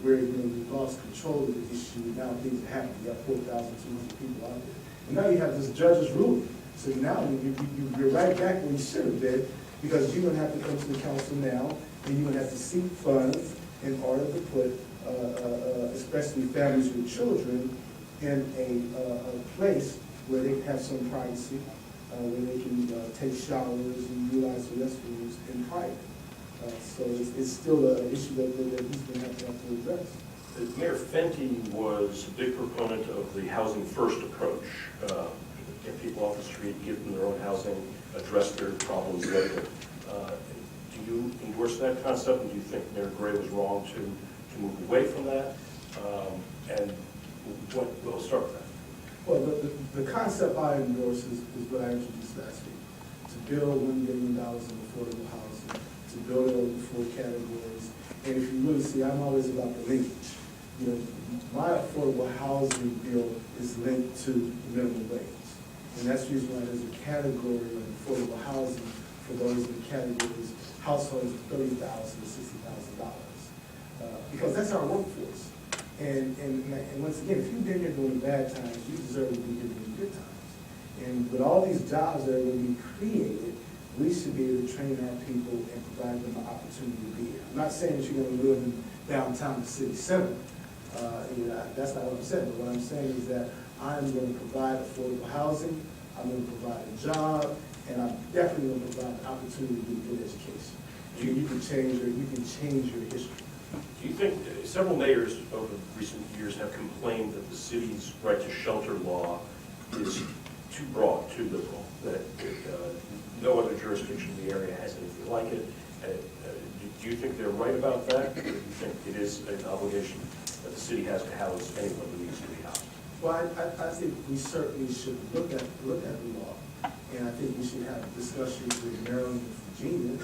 where you've lost control of the issue. Now things are happening. You have 4,200 people out there. And now you have this judge's ruling. So now you're right back where you should have been, because you're going to have to come to the council now, and you're going to have to seek funds in order to put, especially families with children, in a place where they have some privacy, where they can take showers and utilize the restrooms in private. So it's still an issue that he's going to have to address. Mayor Fenty was a big proponent of the housing first approach. Get people off the street, give them their own housing, address their problems later. Do you endorse that concept, and do you think Mayor Gray was wrong to move away from that? And we'll start with that. Well, the concept I endorse is what I introduced last week, to build $1 billion in affordable housing, to build it over 4 categories. And if you really see, I'm always about the linkage. You know, my affordable housing bill is linked to the minimum wage. And that's the reason why there's a category of affordable housing for those in the categories, households of $30,000 to $60,000. Because that's our workforce. And once again, if you've been here during the bad times, you deserve to be here during the good times. And with all these jobs that are going to be created, we should be able to train our people and provide them an opportunity to be here. I'm not saying that you're going to live in downtown the city center. That's not what I'm saying. But what I'm saying is that I'm going to provide affordable housing, I'm going to provide a job, and I'm definitely going to provide an opportunity to get good education. You can change your history. Do you think several mayors over recent years have complained that the city's right to shelter law is too broad, too liberal, that no other jurisdiction in the area has anything like it? Do you think they're right about that, or do you think it is an obligation that the city has to house anyone who needs to be housed? Well, I think we certainly should look at the law, and I think we should have discussions with Maryland and Virginia,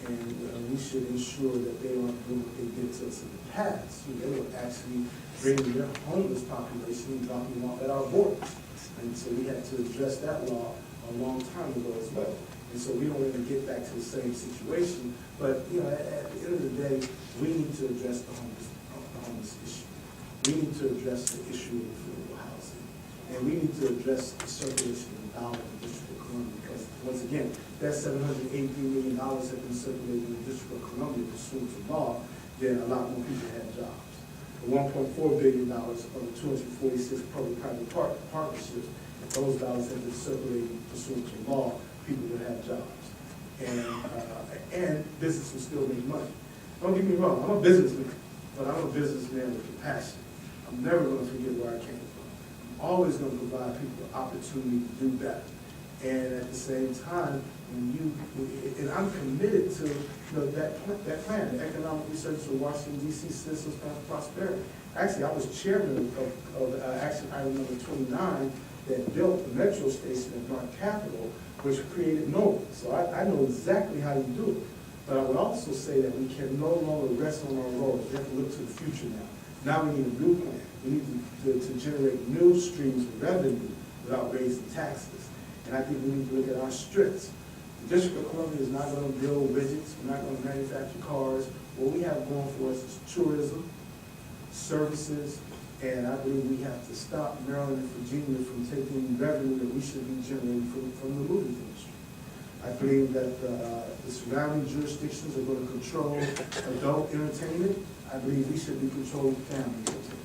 and we should ensure that they don't do what they did to us in the past. They will actually bring their homeless population and drop them off at our borders. And so we had to address that law a long time ago as well. And so we don't want to get back to the same situation. But at the end of the day, we need to address the homeless issue. We need to address the issue of affordable housing. And we need to address the circulation of the dollar in the District of Columbia, because once again, that $783 million has been circulated in the District of Columbia pursuant to law, then a lot more people had jobs. The $1.4 billion of the 246 public-private partnerships, if those dollars had been circulated pursuant to law, people would have jobs. And business would still make money. Don't get me wrong, I'm a businessman, but I'm a businessman with compassion. I'm never going to forget where I came from. I'm always going to provide people the opportunity to do better. And at the same time, and I'm committed to that plan, the Economic Research for Washington, D.C. Citizens for Prosperity. Actually, I was chairman of action item number 29 that built the metro station at Clarke Capital, which created NOLA. So I know exactly how you do it. But I would also say that we can no longer rest on our laurels. We have to look to the future now. Now we need a new plan. We need to generate new streams of revenue without raising taxes. And I think we need to look at our strengths. The District of Columbia is not going to build widgets. We're not going to manufacture cars. What we have going for us is tourism, services, and I believe we have to stop Maryland and Virginia from taking revenue that we should be generating from the movie industry. I believe that the surrounding jurisdictions are going to control adult entertainment. I believe we should be controlling family entertainment.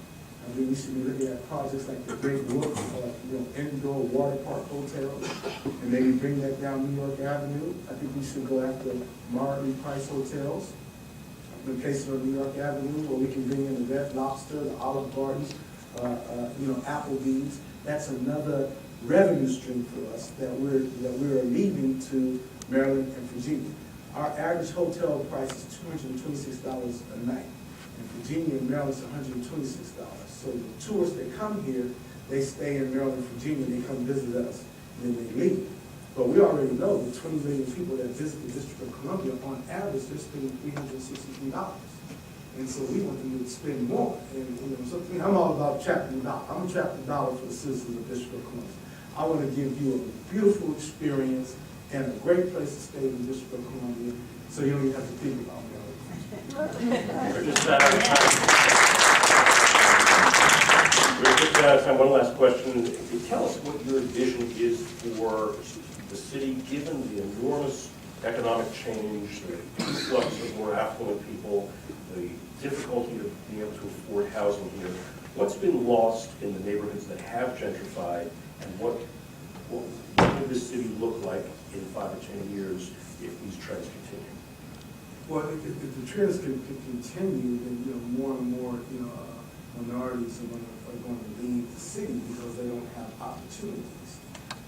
I believe we should be looking at projects like the Great Wolf, indoor water park hotels, and maybe bring that down New York Avenue. I think we should go after moderately priced hotels, in places on New York Avenue, where we can bring in the Red Lobster, the Olive Gardens, Applebee's. That's another revenue stream for us that we're leaving to Maryland and Virginia. Our average hotel price is $226 a night. In Virginia and Maryland, it's $126. So the tourists that come here, they stay in Maryland, Virginia, they come visit us, and then they leave. But we already know the 20 million people that visit the District of Columbia, on average, they're spending $363. And so we want them to spend more. And so, I'm all about trapping the dollar. I'm gonna trap the dollar for the citizens of the District of Columbia. I want to give you a beautiful experience and a great place to stay in the District of Columbia, so you don't even have to think about Maryland. We're just out of time. We're just out of time. One last question. Tell us what your vision is for the city, given the enormous economic change, the influx of more affluent people, the difficulty of being able to afford housing here. What's been lost in the neighborhoods that have gentrified, and what will this city look like in 5 or 10 years if these trends continue? Well, if the trends can continue, then more and more minorities are going to leave the city because they don't have opportunities.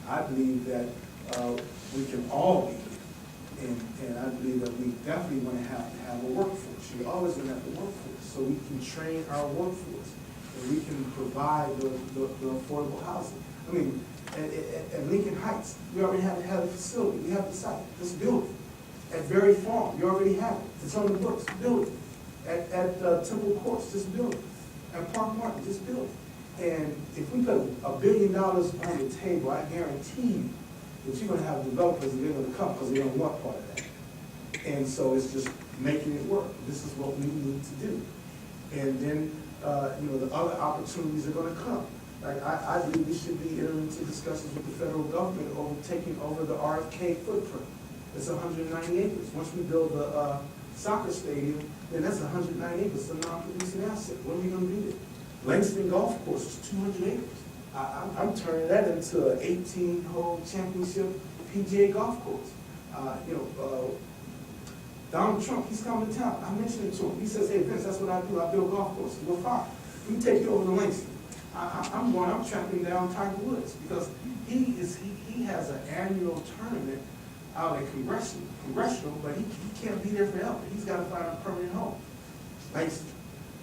I believe that we can all be, and I believe that we definitely want to have a workforce. You're always going to have a workforce, so we can train our workforce, and we can provide the affordable housing. I mean, at Lincoln Heights, we already have a facility. We have the site. Just build it. At Berry Farm, you already have it. It's on the books. Build it. At Temple Courts, just build it. At Park Martin, just build it. And if we put $1 billion on the table, I guarantee you that you're going to have developers that are going to come because they don't want part of that. And so it's just making it work. This is what we need to do. And then, the other opportunities are going to come. Like I believe we should be entering into discussions with the federal government over taking over the RFK footprint. It's 190 acres. Once we build the soccer stadium, then that's 190 acres. It's a non-producing asset. What are we going to do there? Langston Golf Course is 200 acres. I'm turning that into an 18-hole championship PGA golf course. Donald Trump, he's coming to town. I mentioned it to him. He says, hey, Vince, that's what I do. I build golf courses. Well, fine. We can take you over to Langston. I'm tracking down Tiger Woods because he has an annual tournament out at Congressional, but he can't be there forever. He's got to find a permanent home. Langston.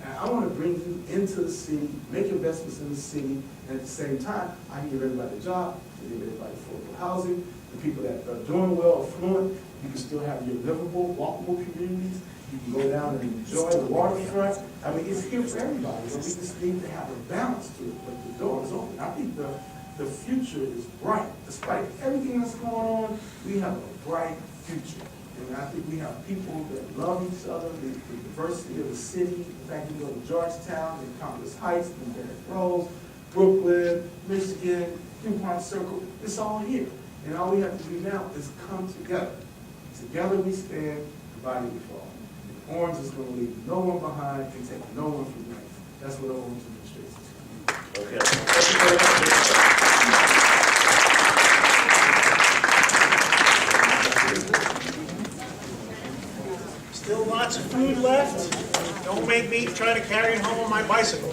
And I want to bring you into the city, make investments in the city, and at the same time, I can give everybody a job, give everybody affordable housing. The people that are doing well, affluent, you can still have your livable, walkable communities. You can go down and enjoy the waterfront. I mean, it's here for everybody. So we just need to have a balance to it, but the door is open. I think the future is bright. Despite everything that's going on, we have a bright future. And I think we have people that love each other, the diversity of the city. In fact, you go to Georgetown, and Congress Heights, and Barrett Rose, Brooklyn, Michigan, DuPont Circle, it's all here. And all we have to do now is come together. Together we stand, divided we fall. And Orange is going to leave no one behind and take no one for granted. That's what the Orange administration is going to do. Okay. Thank you very much. Still lots of food left. Don't make me try to carry it home on my bicycle.